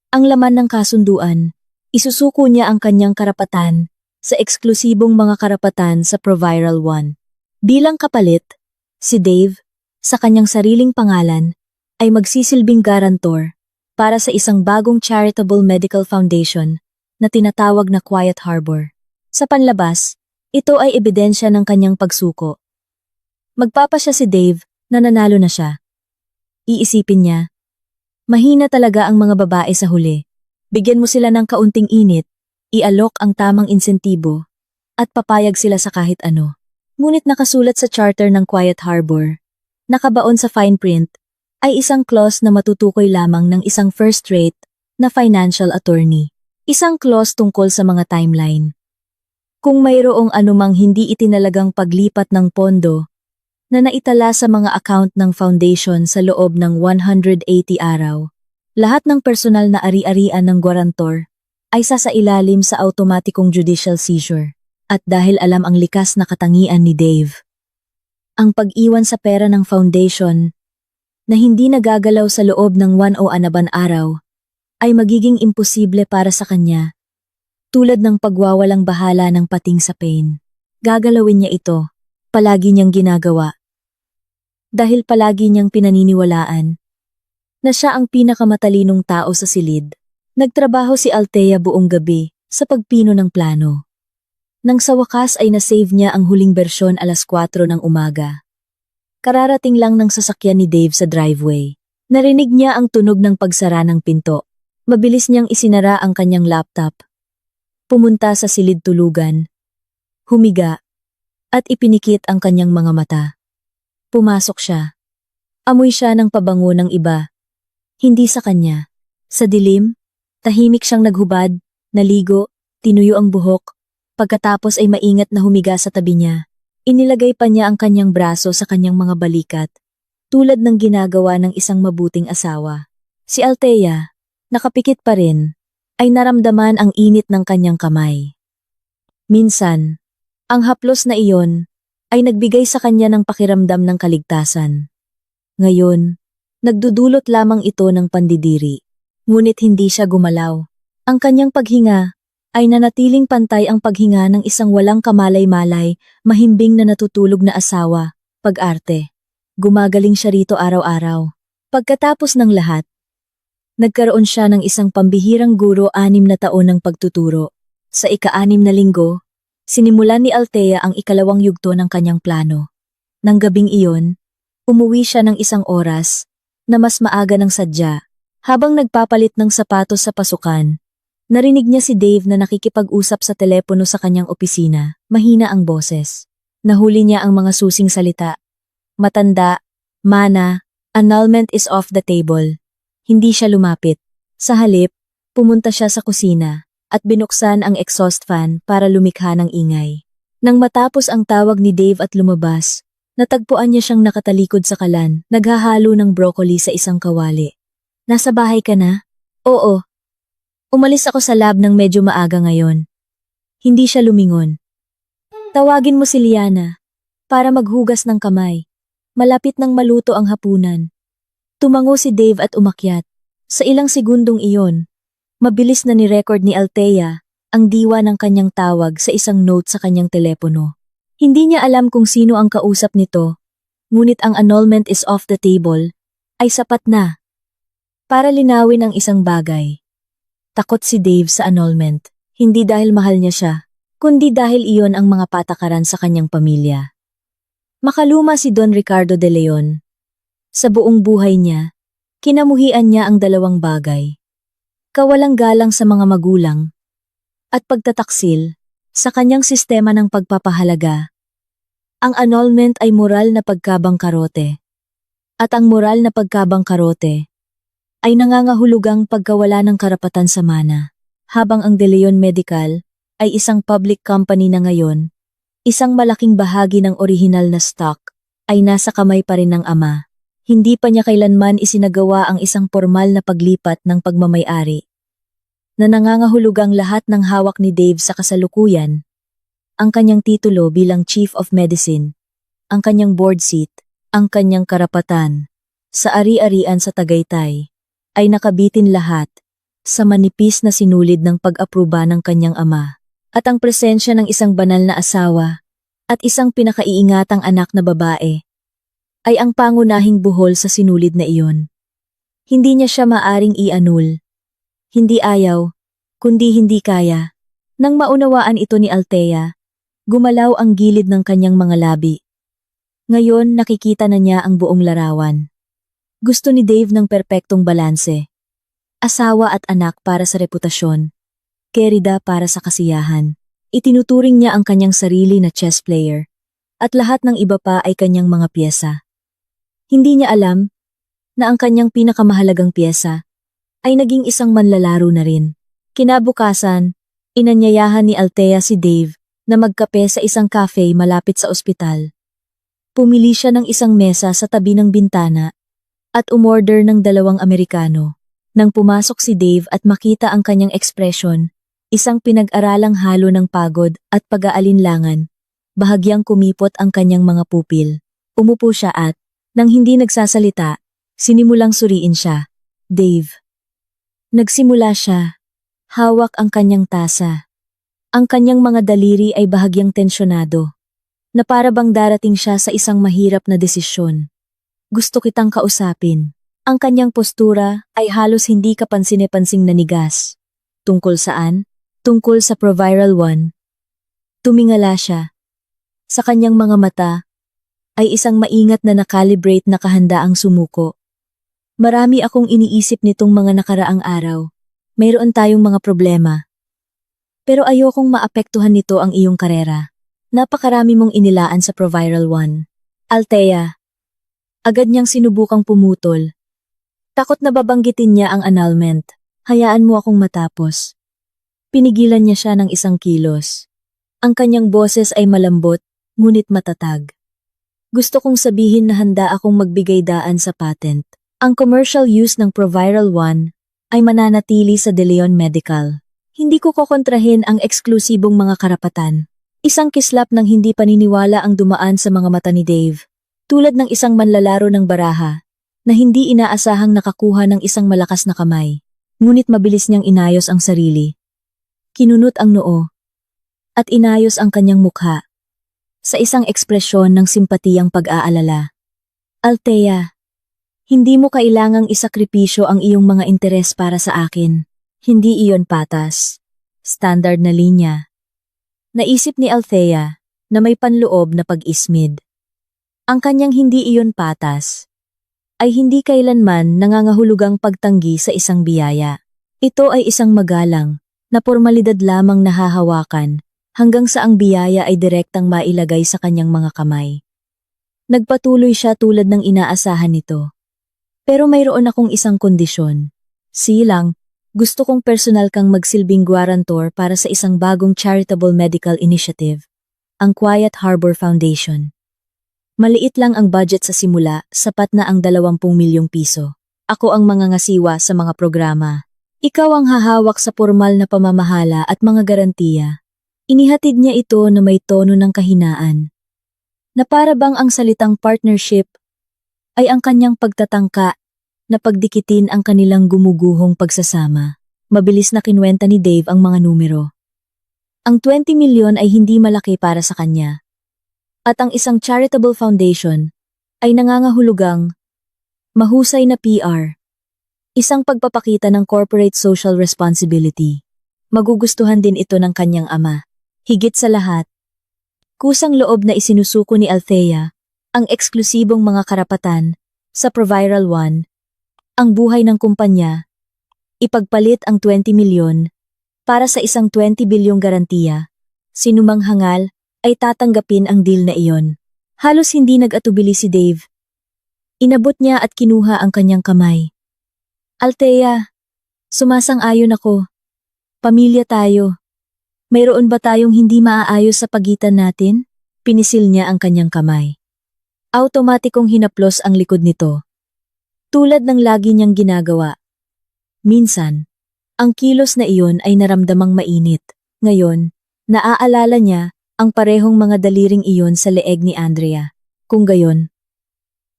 A: Ang laman ng kasunduan, isusuko niya ang kanyang karapatan sa eksklusibong mga karapatan sa Proviral One. Bilang kapalit, si Dave, sa kanyang sariling pangalan, ay magsisilbing garantor para sa isang bagong charitable medical foundation na tinatawag na Quiet Harbor. Sa panlabas, ito ay ebidensya ng kanyang pagsuko. Magpapasya si Dave na nanalo na siya. Iisipin niya, mahina talaga ang mga babae sa huli. Bigyan mo sila ng kaunting init, ialok ang tamang insentibo, at papayag sila sa kahit ano. Ngunit nakasulat sa charter ng Quiet Harbor, nakabaon sa fine print, ay isang clause na matutukoy lamang ng isang first-rate na financial attorney. Isang clause tungkol sa mga timeline. Kung mayroong anumang hindi itinalagang paglipat ng pondo na naitala sa mga account ng foundation sa loob ng 180 araw, lahat ng personal na ari-arian ng guarantor ay sasailalim sa automatikong judicial seizure. At dahil alam ang likas na katangian ni Dave, ang pag-iwan sa pera ng foundation na hindi nagagalaw sa loob ng 100 araw ay magiging imposible para sa kanya, tulad ng pagwawalang bahala ng pating sa pain. Gagalawin niya ito, palagi niyang ginagawa. Dahil palagi niyang pinaniniwalaan na siya ang pinakamatalinong tao sa silid. Nagtrabaho si Althea buong gabi sa pagpino ng plano. Nang sa wakas ay nasave niya ang huling bersyon 4:00 ng umaga. Kararating lang ng sasakyan ni Dave sa driveway. Narinig niya ang tunog ng pagsara ng pinto. Mabilis niyang isinara ang kanyang laptop. Pumunta sa silid tulugan. Humiga. At ipinikit ang kanyang mga mata. Pumasok siya. Amoy siya ng pabango ng iba. Hindi sa kanya. Sa dilim, tahimik siyang naghubad, naligo, tinuyo ang buhok. Pagkatapos ay maingat na humiga sa tabi niya. Inilagay pa niya ang kanyang braso sa kanyang mga balikat, tulad ng ginagawa ng isang mabuting asawa. Si Althea, nakapikit pa rin, ay naramdaman ang init ng kanyang kamay. Minsan, ang haplos na iyon ay nagbigay sa kanya ng pakiramdam ng kaligtasan. Ngayon, nagdudulot lamang ito ng pandidiri. Ngunit hindi siya gumalaw. Ang kanyang paghinga ay nanatiling pantay ang paghinga ng isang walang kamalay-malay, mahimbing na natutulog na asawa, pag-arte. Gumagaling siya rito araw-araw. Pagkatapos ng lahat, nagkaroon siya ng isang pambihirang guro 6 na taon ng pagtuturo. Sa ika-6 na linggo, sinimulan ni Althea ang ikalawang yugto ng kanyang plano. Nang gabing iyon, umuwi siya ng 1 oras, na mas maaga ng sadya. Habang nagpapalit ng sapatos sa pasukan, narinig niya si Dave na nakikipag-usap sa telepono sa kanyang opisina. Mahina ang boses. Nahuli niya ang mga susing salita. Matanda, mana, annulment is off the table. Hindi siya lumapit. Sa halip, pumunta siya sa kusina at binuksan ang exhaust fan para lumikha ng ingay. Nang matapos ang tawag ni Dave at lumabas, natagpuan niya siyang nakatalikod sa kalan, naghahalo ng broccoli sa isang kawali. Nasa bahay ka na? Oo. Umalis ako sa lab ng medyo maaga ngayon. Hindi siya lumingon. Tawagin mo si Liana para maghugas ng kamay. Malapit nang maluto ang hapunan. Tumango si Dave at umakyat. Sa ilang segundong iyon, mabilis na ni-record ni Althea ang diwa ng kanyang tawag sa isang note sa kanyang telepono. Hindi niya alam kung sino ang kausap nito, ngunit ang annulment is off the table ay sapat na para linawin ang isang bagay. Takot si Dave sa annulment, hindi dahil mahal niya siya, kundi dahil iyon ang mga patakaran sa kanyang pamilya. Makaluma si Don Ricardo de Leon. Sa buong buhay niya, kinamuhian niya ang 2 bagay. Kawalang galang sa mga magulang at pagtataksil sa kanyang sistema ng pagpapahalaga. Ang annulment ay moral na pagkabangkarote. At ang moral na pagkabangkarote ay nangangahulugang pagkawala ng karapatan sa mana. Habang ang De Leon Medical ay isang public company na ngayon, isang malaking bahagi ng orihinal na stock ay nasa kamay pa rin ng ama. Hindi pa niya kailanman isinagawa ang isang formal na paglipat ng pagmamay-ari na nangangahulugang lahat ng hawak ni Dave sa kasalukuyan ang kanyang titulo bilang Chief of Medicine, ang kanyang board seat, ang kanyang karapatan, sa ari-arian sa Tagaytay, ay nakabitin lahat sa manipis na sinulid ng pag-apruba ng kanyang ama, at ang presensya ng isang banal na asawa at isang pinakaiingatang anak na babae ay ang pangunahing buhol sa sinulid na iyon. Hindi niya siya maaring i-annul. Hindi ayaw, kundi hindi kaya. Nang maunawaan ito ni Althea, gumalaw ang gilid ng kanyang mga labi. Ngayon nakikita na niya ang buong larawan. Gusto ni Dave ng perpektong balanse. Asawa at anak para sa reputasyon. Kerida para sa kasiyahan. Itinuturing niya ang kanyang sarili na chess player. At lahat ng iba pa ay kanyang mga piyesa. Hindi niya alam na ang kanyang pinakamahalagang piyesa ay naging isang manlalaro na rin. Kinabukasan, inanyayahan ni Althea si Dave na magkape sa isang cafe malapit sa ospital. Pumili siya ng isang mesa sa tabi ng bintana at umorder ng 2 Amerikano. Nang pumasok si Dave at makita ang kanyang ekspresyon, isang pinag-aralang halo ng pagod at pag-aalinlangan, bahagyang kumipot ang kanyang mga pupil. Umupo siya at, nang hindi nagsasalita, sinimulang suriin siya. Dave. Nagsimula siya. Hawak ang kanyang tasa. Ang kanyang mga daliri ay bahagyang tensyonado, na para bang darating siya sa isang mahirap na desisyon. Gusto kitang kausapin. Ang kanyang postura ay halos hindi kapansin-pansing nanigas. Tungkol saan? Tungkol sa Proviral One. Tumingala siya. Sa kanyang mga mata ay isang maingat na nakalibrate na kahandaang sumuko. Marami akong iniisip nitong mga nakaraang araw. Mayroon tayong mga problema. Pero ayokong maapektuhan nito ang iyong karera. Napakarami mong inilaan sa Proviral One. Althea. Agad niyang sinubukang pumutol. Takot na babanggitin niya ang annulment. Hayaan mo akong matapos. Pinigilan niya siya ng isang kilos. Ang kanyang boses ay malambot, ngunit matatag. Gusto kong sabihin na handa akong magbigay daan sa patent. Ang commercial use ng Proviral One ay mananatili sa De Leon Medical. Hindi ko kokontrahin ang eksklusibong mga karapatan. Isang kislap ng hindi paniniwala ang dumaan sa mga mata ni Dave. Tulad ng isang manlalaro ng baraha, na hindi inaasahang nakakuha ng isang malakas na kamay. Ngunit mabilis niyang inayos ang sarili. Kinunot ang noo. At inayos ang kanyang mukha. Sa isang ekspresyon ng simpatiyang pag-aalala. Althea, hindi mo kailangang isakripisyo ang iyong mga interes para sa akin. Hindi iyon patas. Standard na linya. Naisip ni Althea na may panloob na pag-ismid. Ang kanyang hindi iyon patas ay hindi kailanman nangangahulugang pagtanggi sa isang biyaya. Ito ay isang magalang na pormalidad lamang nahahawakan hanggang sa ang biyaya ay direktang mailagay sa kanyang mga kamay. Nagpatuloy siya tulad ng inaasahan nito. Pero mayroon akong isang kondisyon. Silang, gusto kong personal kang magsilbing guarantor para sa isang bagong charitable medical initiative, ang Quiet Harbor Foundation. Maliit lang ang budget sa simula, sapat na ang 20 milyong piso. Ako ang mangangasiwa sa mga programa. Ikaw ang hahawak sa formal na pamamahala at mga garantiya. Inihatid niya ito na may tono ng kahinaan. Na para bang ang salitang partnership ay ang kanyang pagtatangka na pagdikitin ang kanilang gumuguhong pagsasama. Mabilis na kinuwenta ni Dave ang mga numero. Ang 20 milyon ay hindi malaki para sa kanya. At ang isang charitable foundation ay nangangahulugang mahusay na PR. Isang pagpapakita ng corporate social responsibility. Magugustuhan din ito ng kanyang ama. Higit sa lahat, kusang loob na isinusuko ni Althea ang eksklusibong mga karapatan sa Proviral One, ang buhay ng kumpanya, ipagpalit ang 20 milyon para sa isang 20 bilyong garantiya. Sinumang hangal ay tatanggapin ang deal na iyon. Halos hindi nag-atubili si Dave. Inabot niya at kinuha ang kanyang kamay. Althea, sumasang-ayon ako. Pamilya tayo. Mayroon ba tayong hindi maaayos sa pagitan natin? Pinisil niya ang kanyang kamay. Automatikong hinaplos ang likod nito. Tulad ng lagi niyang ginagawa. Minsan, ang kilos na iyon ay naramdamang mainit. Ngayon, naaalala niya ang parehong mga daliring iyon sa leeg ni Andrea. Kung gayon,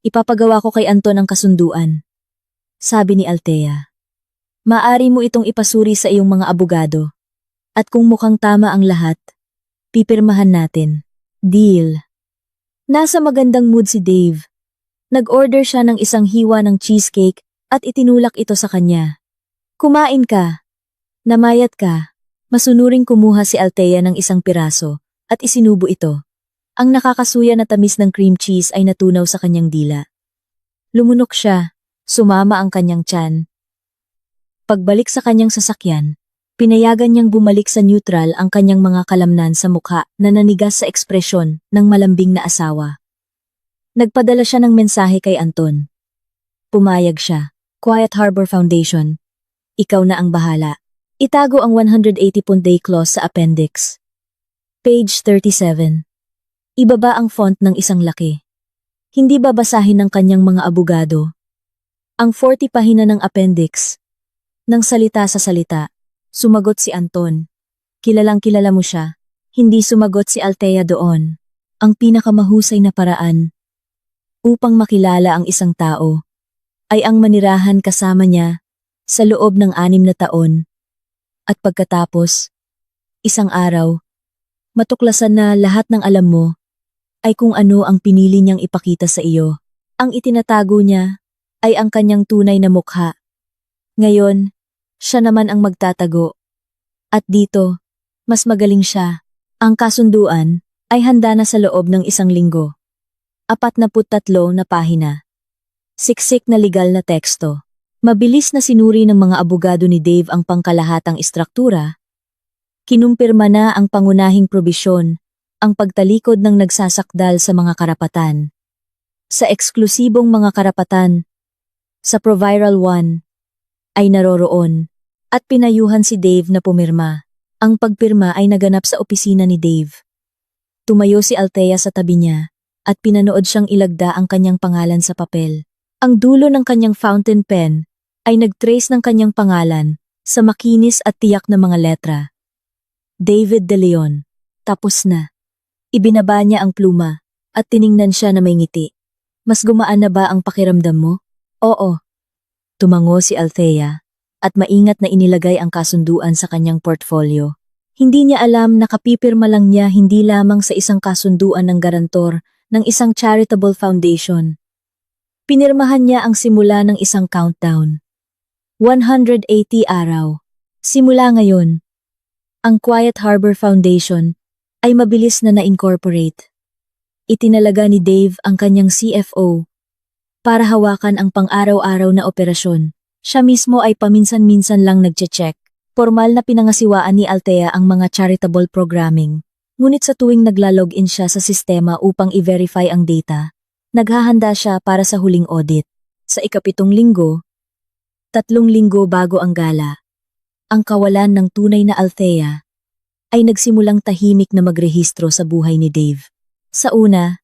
A: ipapagawa ko kay Anton ang kasunduan, sabi ni Althea. Maari mo itong ipasuri sa iyong mga abogado. At kung mukhang tama ang lahat, pipirmahan natin. Deal. Nasa magandang mood si Dave. Nag-order siya ng isang hiwa ng cheesecake at itinulak ito sa kanya. Kumain ka. Namayat ka. Masunuring kumuha si Althea ng isang piraso at isinubo ito. Ang nakakasuya na tamis ng cream cheese ay natunaw sa kanyang dila. Lumunok siya. Sumama ang kanyang tiyan. Pagbalik sa kanyang sasakyan, pinayagan niyang bumalik sa neutral ang kanyang mga kalamnan sa mukha na nanigas sa ekspresyon ng malambing na asawa. Nagpadala siya ng mensahe kay Anton. Pumayag siya. Quiet Harbor Foundation. Ikaw na ang bahala. Itago ang 180-day clause sa appendix. Page 37. Ibaba ang font ng isang laki. Hindi babasahin ng kanyang mga abogado. Ang 40 pahina ng appendix. Nang salita sa salita. Sumagot si Anton. Kilalang kilala mo siya. Hindi sumagot si Althea doon. Ang pinakamahusay na paraan upang makilala ang isang tao ay ang manirahan kasama niya sa loob ng 6 na taon. At pagkatapos, isang araw, matuklasan na lahat ng alam mo ay kung ano ang pinili niyang ipakita sa iyo. Ang itinatago niya ay ang kanyang tunay na mukha. Ngayon, siya naman ang magtatago. At dito, mas magaling siya. Ang kasunduan ay handa na sa loob ng 1 linggo. 43 na pahina. Siksik na legal na teksto. Mabilis na sinuri ng mga abogado ni Dave ang pangkalahatang istruktura. Kinumpirma na ang pangunahing probisyon, ang pagtalikod ng nagsasakdal sa mga karapatan. Sa eksklusibong mga karapatan, sa Proviral 1, ay naroroon, at pinayuhan si Dave na pumirma. Ang pagpirma ay naganap sa opisina ni Dave. Tumayo si Althea sa tabi niya, at pinanood siyang ilagda ang kanyang pangalan sa papel. Ang dulo ng kanyang fountain pen ay nagtrace ng kanyang pangalan sa makinis at tiyak na mga letra. David De Leon. Tapos na. Ibinaba niya ang pluma, at tiningnan siya na may ngiti. Mas gumaan na ba ang pakiramdam mo? Oo. Tumango si Althea, at maingat na inilagay ang kasunduan sa kanyang portfolio. Hindi niya alam na kapipirma lang niya hindi lamang sa isang kasunduan ng garantor ng isang charitable foundation. Pinirmahan niya ang simula ng isang countdown. 180 araw. Simula ngayon, ang Quiet Harbor Foundation ay mabilis na na-incorporate. Itinalaga ni Dave ang kanyang CFO para hawakan ang pang-araw-araw na operasyon. Siya mismo ay paminsan-minsan lang nagche-check. Formal na pinangasiwaan ni Althea ang mga charitable programming. Ngunit sa tuwing nagla-login siya sa sistema upang i-verify ang data, naghahanda siya para sa huling audit. Sa 7 linggo, 3 linggo bago ang gala, ang kawalan ng tunay na Althea ay nagsimulang tahimik na magrehistro sa buhay ni Dave. Sa una,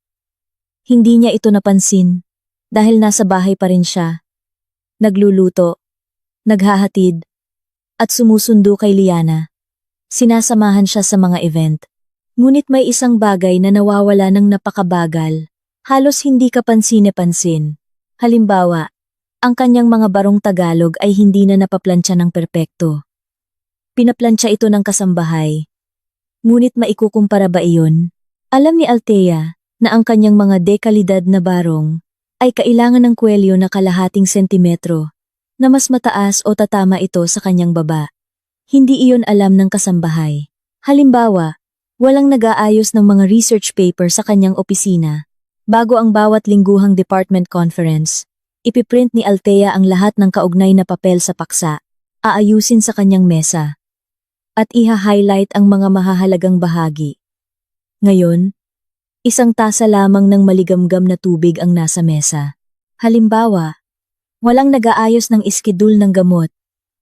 A: hindi niya ito napansin dahil nasa bahay pa rin siya. Nagluluto, naghahatid, at sumusundo kay Liana. Sinasamahan siya sa mga event. Ngunit may isang bagay na nawawala ng napakabagal. Halos hindi kapansin-pansin. Halimbawa, ang kanyang mga barong Tagalog ay hindi na napaplantsa ng perpekto. Pinaplantsa ito ng kasambahay. Ngunit maikukumpara ba iyon? Alam ni Althea na ang kanyang mga dekalidad na barong ay kailangan ng kwelyo na kalahating sentimetro, na mas mataas o tatama ito sa kanyang baba. Hindi iyon alam ng kasambahay. Halimbawa, walang nag-aayos ng mga research paper sa kanyang opisina. Bago ang bawat lingguhang department conference, ipiprint ni Althea ang lahat ng kaugnay na papel sa paksa, aayusin sa kanyang mesa, at iha-highlight ang mga mahahalagang bahagi. Ngayon, isang tasa lamang ng maligamgam na tubig ang nasa mesa. Halimbawa, walang nag-aayos ng iskidul ng gamot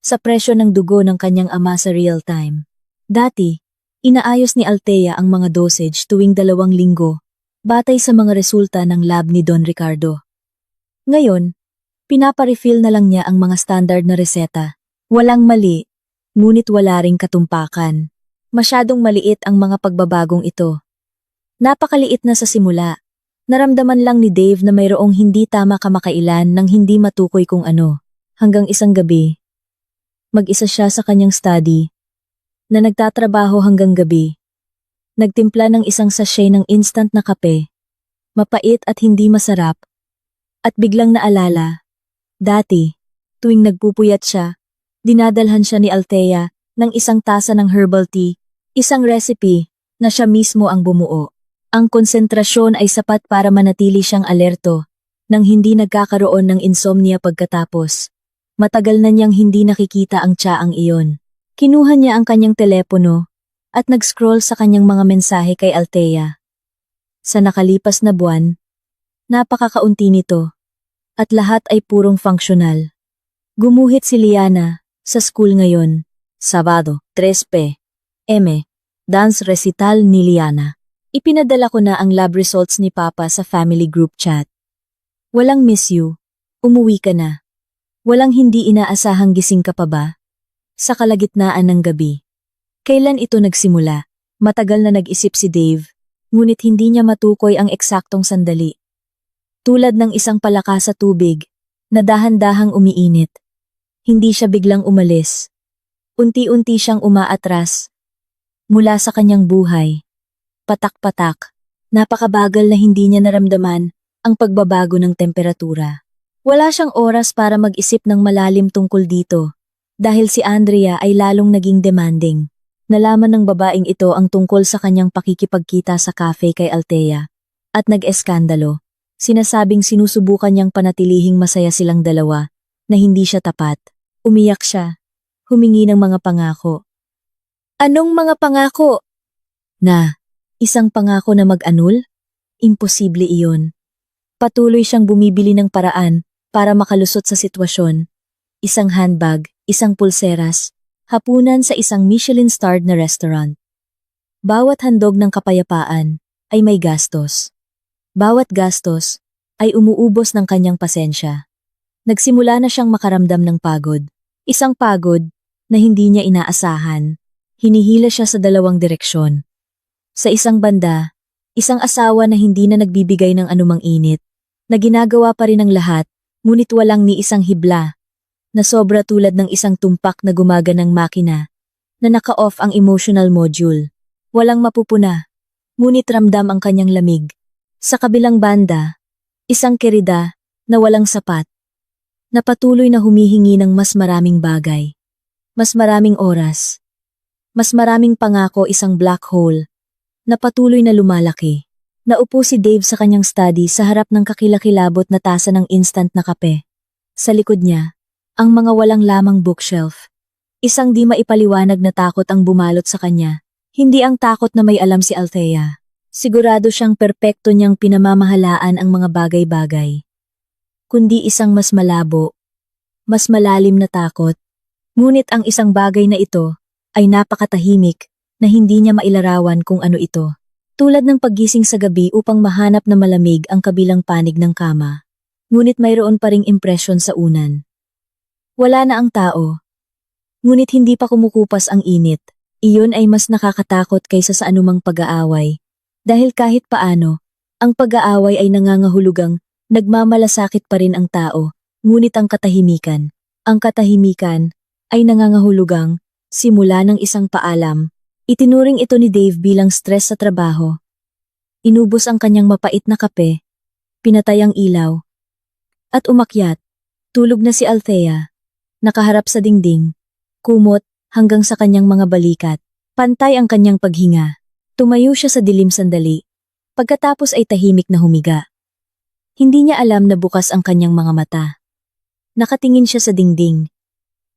A: sa presyo ng dugo ng kanyang ama sa real time. Dati, inaayos ni Althea ang mga dosage tuwing 2 linggo, batay sa mga resulta ng lab ni Don Ricardo. Ngayon, pinaparefill na lang niya ang mga standard na reseta. Walang mali, ngunit wala ring katumpakan. Masyadong maliit ang mga pagbabagong ito. Napakaliit na sa simula. Naramdaman lang ni Dave na mayroong hindi tama kamakailan nang hindi matukoy kung ano. Hanggang isang gabi, mag-isa siya sa kanyang study, na nagtatrabaho hanggang gabi. Nagtimpla ng isang sachet ng instant na kape, mapait at hindi masarap. At biglang naalala, dati, tuwing nagpupuyat siya, dinadalhan siya ni Althea ng isang tasa ng herbal tea, isang recipe na siya mismo ang bumuo. Ang konsentrasyon ay sapat para manatili siyang alerto nang hindi nagkakaroon ng insomnia pagkatapos. Matagal na niyang hindi nakikita ang tsaang iyon. Kinuha niya ang kanyang telepono at nag-scroll sa kanyang mga mensahe kay Althea. Sa nakalipas na buwan, napakakaunti nito, at lahat ay purong functional. Gumuhit si Liana sa school ngayon, Sabado, 3 p.m. Dance recital ni Liana. Ipinadala ko na ang lab results ni Papa sa family group chat. Walang miss you, umuwi ka na. Walang hindi inaasahang gising ka pa ba? Sa kalagitnaan ng gabi. Kailan ito nagsimula? Matagal na nag-isip si Dave, ngunit hindi niya matukoy ang eksaktong sandali. Tulad ng isang palaka sa tubig, na dahan-dahang umiinit. Hindi siya biglang umalis. Unti-unti siyang umaatras. Mula sa kanyang buhay. Patak-patak. Napakabagal na hindi niya naramdaman ang pagbabago ng temperatura. Wala siyang oras para mag-isip ng malalim tungkol dito. Dahil si Andrea ay lalong naging demanding. Nalaman ng babaeng ito ang tungkol sa kanyang pakikipagkita sa cafe kay Althea. At nag-eskandalo. Sinasabing sinusubukan niyang panatilihing masaya silang dalawa, na hindi siya tapat. Umiyak siya. Humingi ng mga pangako. Anong mga pangako? Na, isang pangako na mag-anul? Imposible iyon. Patuloy siyang bumibili ng paraan para makalusot sa sitwasyon. Isang handbag, isang pulseras, hapunan sa isang Michelin-starred na restaurant. Bawat handog ng kapayapaan ay may gastos. Bawat gastos ay umuubos ng kanyang pasensya. Nagsimula na siyang makaramdam ng pagod. Isang pagod na hindi niya inaasahan. Hinihila siya sa dalawang direksyon. Sa isang banda, isang asawa na hindi na nagbibigay ng anumang init, na ginagawa pa rin ang lahat, ngunit walang ni isang hibla, na sobra tulad ng isang tumpak na gumaganang makina, na naka-off ang emotional module. Walang mapupuna, ngunit ramdam ang kanyang lamig. Sa kabilang banda, isang kerida na walang sapat, na patuloy na humihingi ng mas maraming bagay, mas maraming oras, mas maraming pangako, isang black hole, na patuloy na lumalaki. Naupo si Dave sa kanyang study sa harap ng kakilakilabot na tasa ng instant na kape. Sa likod niya, ang mga walang lamang bookshelf. Isang di maipaliwanag na takot ang bumalot sa kanya. Hindi ang takot na may alam si Althea. Sigurado siyang perpekto niyang pinamamahalaan ang mga bagay-bagay. Kundi isang mas malabo, mas malalim na takot. Ngunit ang isang bagay na ito ay napakatahimik na hindi niya mailarawan kung ano ito. Tulad ng paggising sa gabi upang mahanap na malamig ang kabilang panig ng kama. Ngunit mayroon pa ring impresyon sa unan. Wala na ang tao. Ngunit hindi pa kumukupas ang init. Iyon ay mas nakakatakot kaysa sa anumang pag-aaway. Dahil kahit paano, ang pag-aaway ay nangangahulugang nagmamalasakit pa rin ang tao, ngunit ang katahimikan ay nangangahulugang simula ng isang paalam. Itinuring ito ni Dave bilang stress sa trabaho. Inubos ang kanyang mapait na kape, pinatay ang ilaw, at umakyat. Tulog na si Althea, nakaharap sa dingding, kumot hanggang sa kanyang mga balikat. Pantay ang kanyang paghinga. Tumayo siya sa dilim sandali, pagkatapos ay tahimik na humiga. Hindi niya alam na bukas ang kanyang mga mata. Nakatingin siya sa dingding.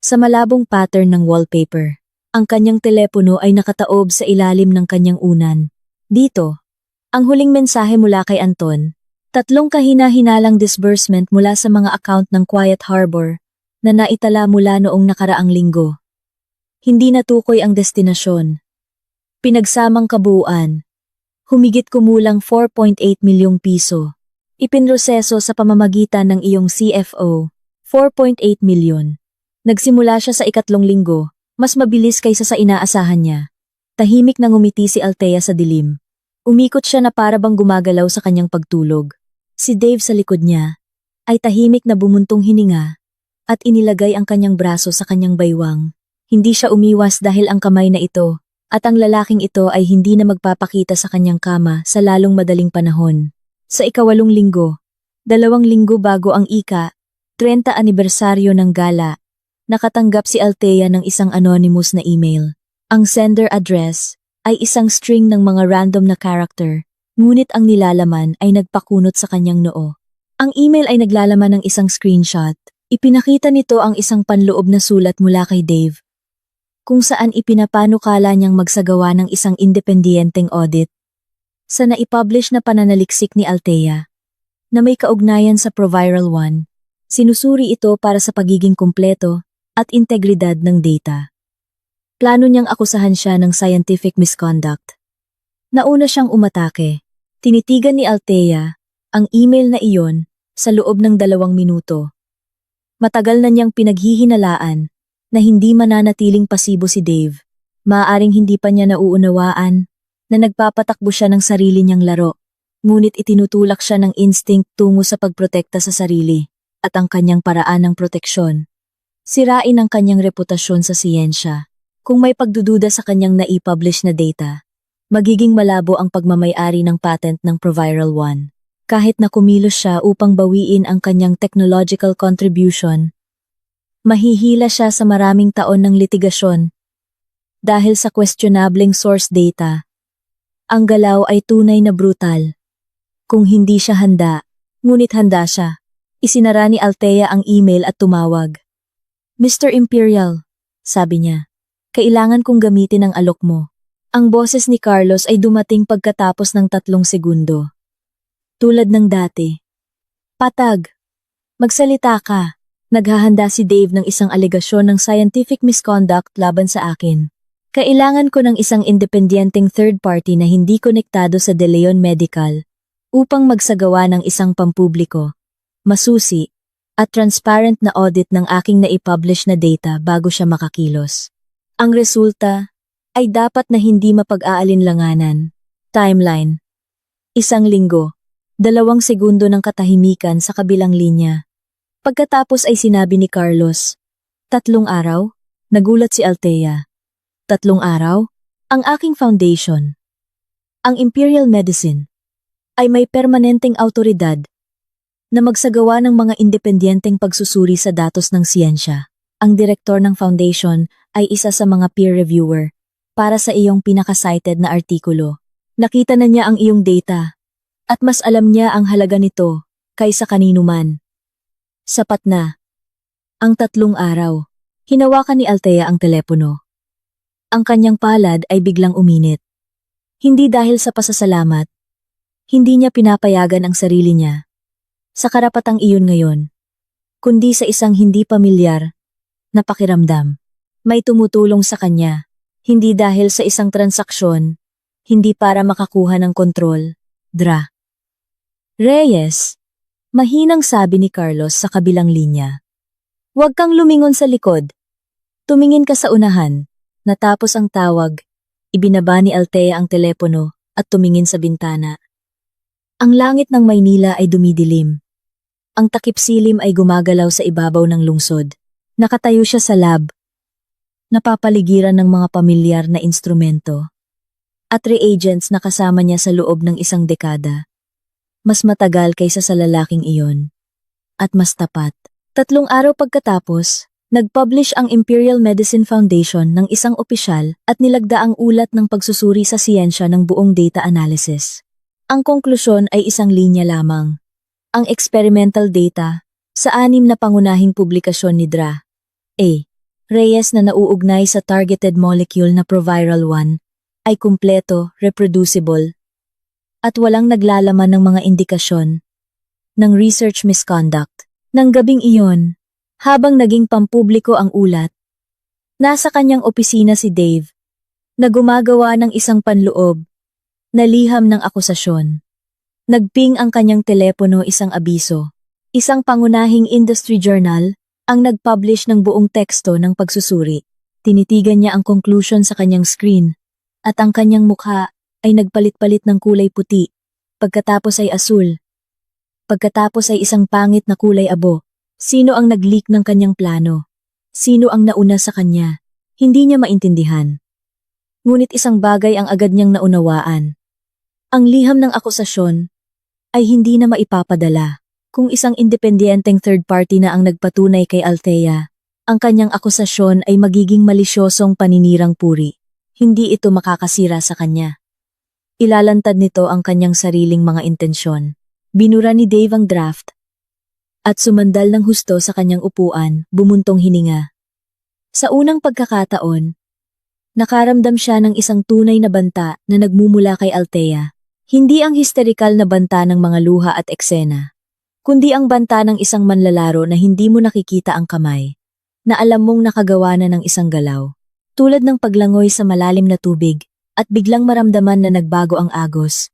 A: Sa malabong pattern ng wallpaper, ang kanyang telepono ay nakataob sa ilalim ng kanyang unan. Dito, ang huling mensahe mula kay Anton, 3 kahina-hinalang disbursement mula sa mga account ng Quiet Harbor na naitala mula noong nakaraang linggo. Hindi natukoy ang destinasyon. Pinagsamang kabuuan, humigit kumulang 4.8 milyong piso. Ipinroseso sa pamamagitan ng iyong CFO, 4.8 milyon. Nagsimula siya sa 2 linggo, mas mabilis kaysa sa inaasahan niya. Tahimik na ngumiti si Althea sa dilim. Umikot siya na para bang gumagalaw sa kanyang pagtulog. Si Dave sa likod niya ay tahimik na bumuntong hininga at inilagay ang kanyang braso sa kanyang baywang. Hindi siya umiwas dahil ang kamay na ito at ang lalaking ito ay hindi na magpapakita sa kanyang kama sa lalong madaling panahon. Sa ika-8 linggo, 2 linggo bago ang 30 anibersaryo ng gala, nakatanggap si Althea ng isang anonymous na email. Ang sender address ay isang string ng mga random na character, ngunit ang nilalaman ay nagpakunot sa kanyang noo. Ang email ay naglalaman ng isang screenshot. Ipinakita nito ang isang panloob na sulat mula kay Dave, kung saan ipinapanukala niyang magsagawa ng isang independiyenteng audit sa naipublish na pananaliksik ni Althea, na may kaugnayan sa ProViral 1. Sinusuri ito para sa pagiging kumpleto at integridad ng data. Plano niyang akusahan siya ng scientific misconduct. Nauna siyang umatake. Tinitigan ni Althea ang email na iyon sa loob ng 2 minuto. Matagal na niyang pinaghihinalaan na hindi mananatiling pasibo si Dave. Maaaring hindi pa niya nauunawaan na nagpapatakbo siya ng sarili niyang laro, ngunit itinutulak siya ng instinct tungo sa pagprotekta sa sarili at ang kanyang paraan ng proteksyon. Sirain ang kanyang reputasyon sa siyensya. Kung may pagdududa sa kanyang naipublish na data, magiging malabo ang pagmamay-ari ng patent ng ProViral 1. Kahit na kumilos siya upang bawiin ang kanyang technological contribution, mahihila siya sa maraming taon ng litigasyon. Dahil sa questionableng source data, ang galaw ay tunay na brutal. Kung hindi siya handa, ngunit handa siya, isinara ni Althea ang email at tumawag. Mr. Imperial, sabi niya, kailangan kong gamitin ang alok mo. Ang boses ni Carlos ay dumating pagkatapos ng 3 segundo. Tulad ng dati. Patag. Magsalita ka. Naghahanda si Dave ng isang alegasyon ng scientific misconduct laban sa akin. Kailangan ko ng isang independenteng third party na hindi konektado sa De Leon Medical upang magsagawa ng isang pampubliko, masusi, at transparent na audit ng aking naipublish na data bago siya makakilos. Ang resulta ay dapat na hindi mapag-aalinlanganan. Timeline. 1 linggo. 2 segundo ng katahimikan sa kabilang linya. Pagkatapos ay sinabi ni Carlos, 3 araw? Nagulat si Althea. 3 araw? Ang aking foundation, ang Imperial Medicine, ay may permanenteng autoridad na magsagawa ng mga independenteng pagsusuri sa datos ng siyensya. Ang direktor ng foundation ay isa sa mga peer reviewer para sa iyong pinaka-cited na artikulo. Nakita na niya ang iyong data at mas alam niya ang halaga nito kaysa kanino man. Sapat na. Ang 3 araw. Hinawakan ni Althea ang telepono. Ang kanyang palad ay biglang uminit. Hindi dahil sa pasasalamat. Hindi niya pinapayagan ang sarili niya sa karapatang iyon ngayon, kundi sa isang hindi pamilyar na pakiramdam. May tumutulong sa kanya, hindi dahil sa isang transaksyon, hindi para makakuha ng kontrol. Reyes, mahinang sabi ni Carlos sa kabilang linya. Huwag kang lumingon sa likod. Tumingin ka sa unahan. Natapos ang tawag, ibinaba ni Althea ang telepono at tumingin sa bintana. Ang langit ng Maynila ay dumidilim. Ang takip silim ay gumagalaw sa ibabaw ng lungsod. Nakatayo siya sa lab, napapaligiran ng mga pamilyar na instrumento at reagents na kasama niya sa loob ng 1 dekada. Mas matagal kaysa sa lalaking iyon. At mas tapat. 3 araw pagkatapos, nag-publish ang Imperial Medicine Foundation ng isang opisyal at nilagda ang ulat ng pagsusuri sa siyensya ng buong data analysis. Ang konklusyon ay 1 linya lamang. Ang experimental data sa 6 na pangunahing publikasyon ni Dra. A. Reyes na nauugnay sa targeted molecule na ProViral 1 ay kumpleto, reproducible, at walang naglalaman ng mga indikasyon ng research misconduct. Nang gabing iyon, habang naging pampubliko ang ulat, nasa kanyang opisina si Dave, na gumagawa ng isang panloob na liham ng akusasyon. Nagping ang kanyang telepono isang abiso. Isang pangunahing industry journal ang nag-publish ng buong teksto ng pagsusuri. Tinitigan niya ang conclusion sa kanyang screen At ang kanyang mukha ay nagpalit-palit ng kulay puti, pagkatapos ay asul, pagkatapos ay isang pangit na kulay abo. Sino ang nag-leak ng kanyang plano? Sino ang nauna sa kanya? Hindi niya maintindihan. Ngunit isang bagay ang agad niyang naunawaan. Ang liham ng akusasyon ay hindi na maipapadala. Kung isang independenteng third party na ang nagpatunay kay Althea, ang kanyang akusasyon ay magiging malisyosong paninirang puri. Hindi ito makakasira sa kanya. Ilalantad nito ang kanyang sariling mga intensyon. Binura ni Dave ang draft at sumandal ng husto sa kanyang upuan, bumuntong hininga. Sa unang pagkakataon, nakaramdam siya ng isang tunay na banta na nagmumula kay Althea. Hindi ang histerikal na banta ng mga luha at eksena, kundi ang banta ng isang manlalaro na hindi mo nakikita ang kamay, na alam mong nakagawa na ng isang galaw. Tulad ng paglangoy sa malalim na tubig, at biglang maramdaman na nagbago ang agos.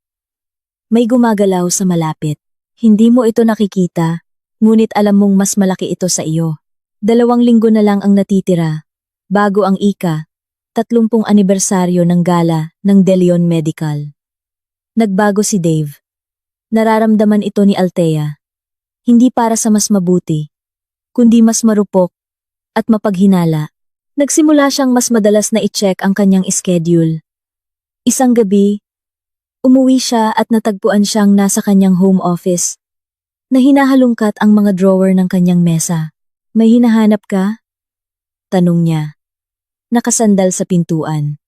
A: May gumagalaw sa malapit. Hindi mo ito nakikita, ngunit alam mong mas malaki ito sa iyo. 2 linggo na lang ang natitira, bago ang 30 anibersaryo ng gala ng De Leon Medical. Nagbago si Dave. Nararamdaman ito ni Althea. Hindi para sa mas mabuti, kundi mas marupok at mapaghinala. Nagsimula siyang mas madalas na i-check ang kanyang schedule. Isang gabi, umuwi siya at natagpuan siyang nasa kanyang home office, na hinahalungkat ang mga drawer ng kanyang mesa. May hinahanap ka? Tanong niya. Nakasandal sa pintuan.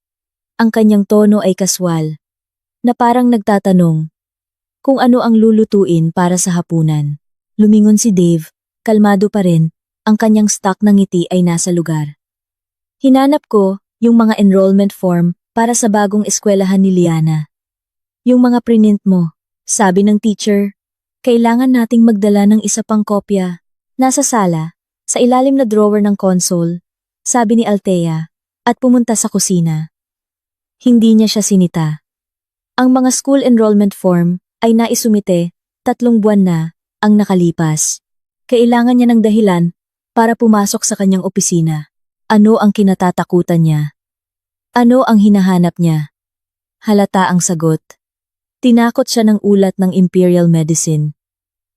A: Ang kanyang tono ay kaswal, na parang nagtatanong kung ano ang lulutuin para sa hapunan. Lumingon si Dave, kalmado pa rin, ang kanyang stock ng ngiti ay nasa lugar. Hinanap ko yung mga enrollment form para sa bagong eskwelahan ni Liana. Yung mga print mo, sabi ng teacher, kailangan nating magdala ng isa pang kopya. Nasa sala, sa ilalim na drawer ng console, sabi ni Althea, at pumunta sa kusina. Hindi niya siya sinita. Ang mga school enrollment form ay naisumite, 3 buwan na ang nakalipas. Kailangan niya ng dahilan para pumasok sa kanyang opisina. Ano ang kinatatakutan niya? Ano ang hinahanap niya? Halata ang sagot. Tinakot siya ng ulat ng Imperial Medicine.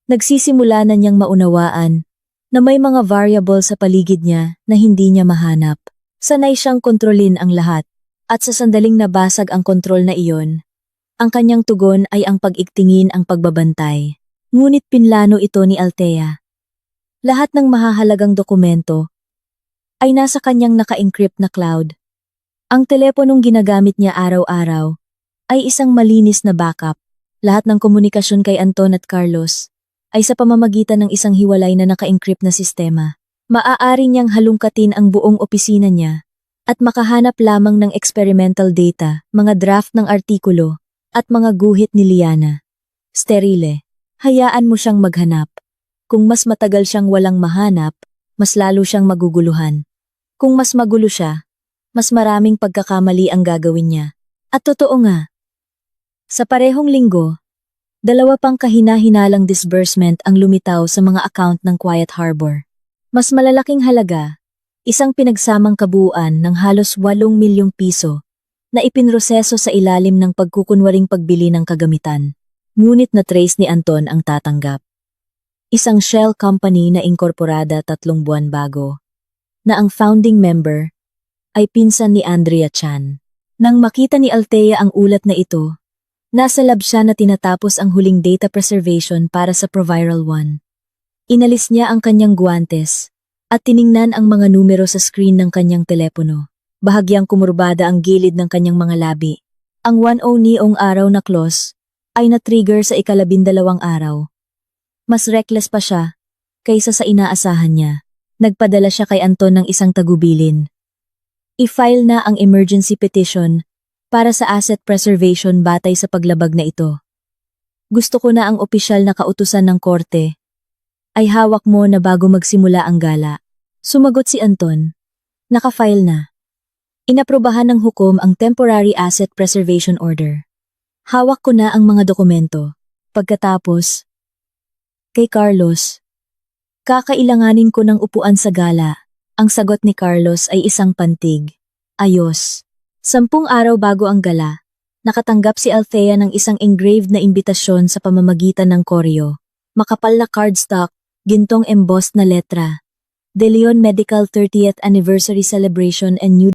A: Nagsisimula na niyang maunawaan na may mga variable sa paligid niya na hindi niya mahanap. Sanay siyang kontrolin ang lahat, at sa sandaling nabasag ang kontrol na iyon, ang kanyang tugon ay ang pag-igtingin ang pagbabantay. Ngunit pinlano ito ni Althea. Lahat ng mahahalagang dokumento ay nasa kanyang naka-encrypt na cloud. Ang teleponong ginagamit niya araw-araw ay isang malinis na backup. Lahat ng komunikasyon kay Anton at Carlos ay sa pamamagitan ng isang hiwalay na naka-encrypt na sistema. Maaari niyang halungkatin ang buong opisina niya at makahanap lamang ng experimental data, mga draft ng artikulo, at mga guhit ni Liana. Sterile. Hayaan mo siyang maghanap. Kung mas matagal siyang walang mahanap, mas lalo siyang maguguluhan. Kung mas magulo siya, mas maraming pagkakamali ang gagawin niya. At totoo nga. Sa parehong linggo, 2 pang kahina-hinalang disbursement ang lumitaw sa mga account ng Quiet Harbor. Mas malalaking halaga, isang pinagsamang kabuuan ng halos 8 milyong piso na ipinroseso sa ilalim ng pagkukunwaring pagbili ng kagamitan. Ngunit na-trace ni Anton ang tatanggap. Isang shell company na inkorporada 3 buwan bago, na ang founding member ay pinsan ni Andrea Chan. Nang makita ni Althea ang ulat na ito, nasa lab siya na tinatapos ang huling data preservation para sa Proviral 1. Inalis niya ang kanyang guwantes at tiningnan ang mga numero sa screen ng kanyang telepono. Bahagyang kumurbada ang gilid ng kanyang mga labi. Ang 10 niong araw na clause ay na-trigger sa 12 araw. Mas reckless pa siya kaysa sa inaasahan niya. Nagpadala siya kay Anton ng isang tagubilin. I-file na ang emergency petition para sa asset preservation batay sa paglabag na ito. Gusto ko na ang opisyal na kautusan ng korte ay hawak mo na bago magsimula ang gala. Sumagot si Anton. Naka-file na. Inaprobahan ng hukom ang Temporary Asset Preservation Order. Hawak ko na ang mga dokumento. Pagkatapos, kay Carlos, kakailanganin ko ng upuan sa gala. Ang sagot ni Carlos ay isang pantig. Ayos. 10 araw bago ang gala, nakatanggap si Althea ng isang engraved na imbitasyon sa pamamagitan ng koryo. Makapal na cardstock, gintong embossed na letra. De Leon Medical 30th Anniversary Celebration and New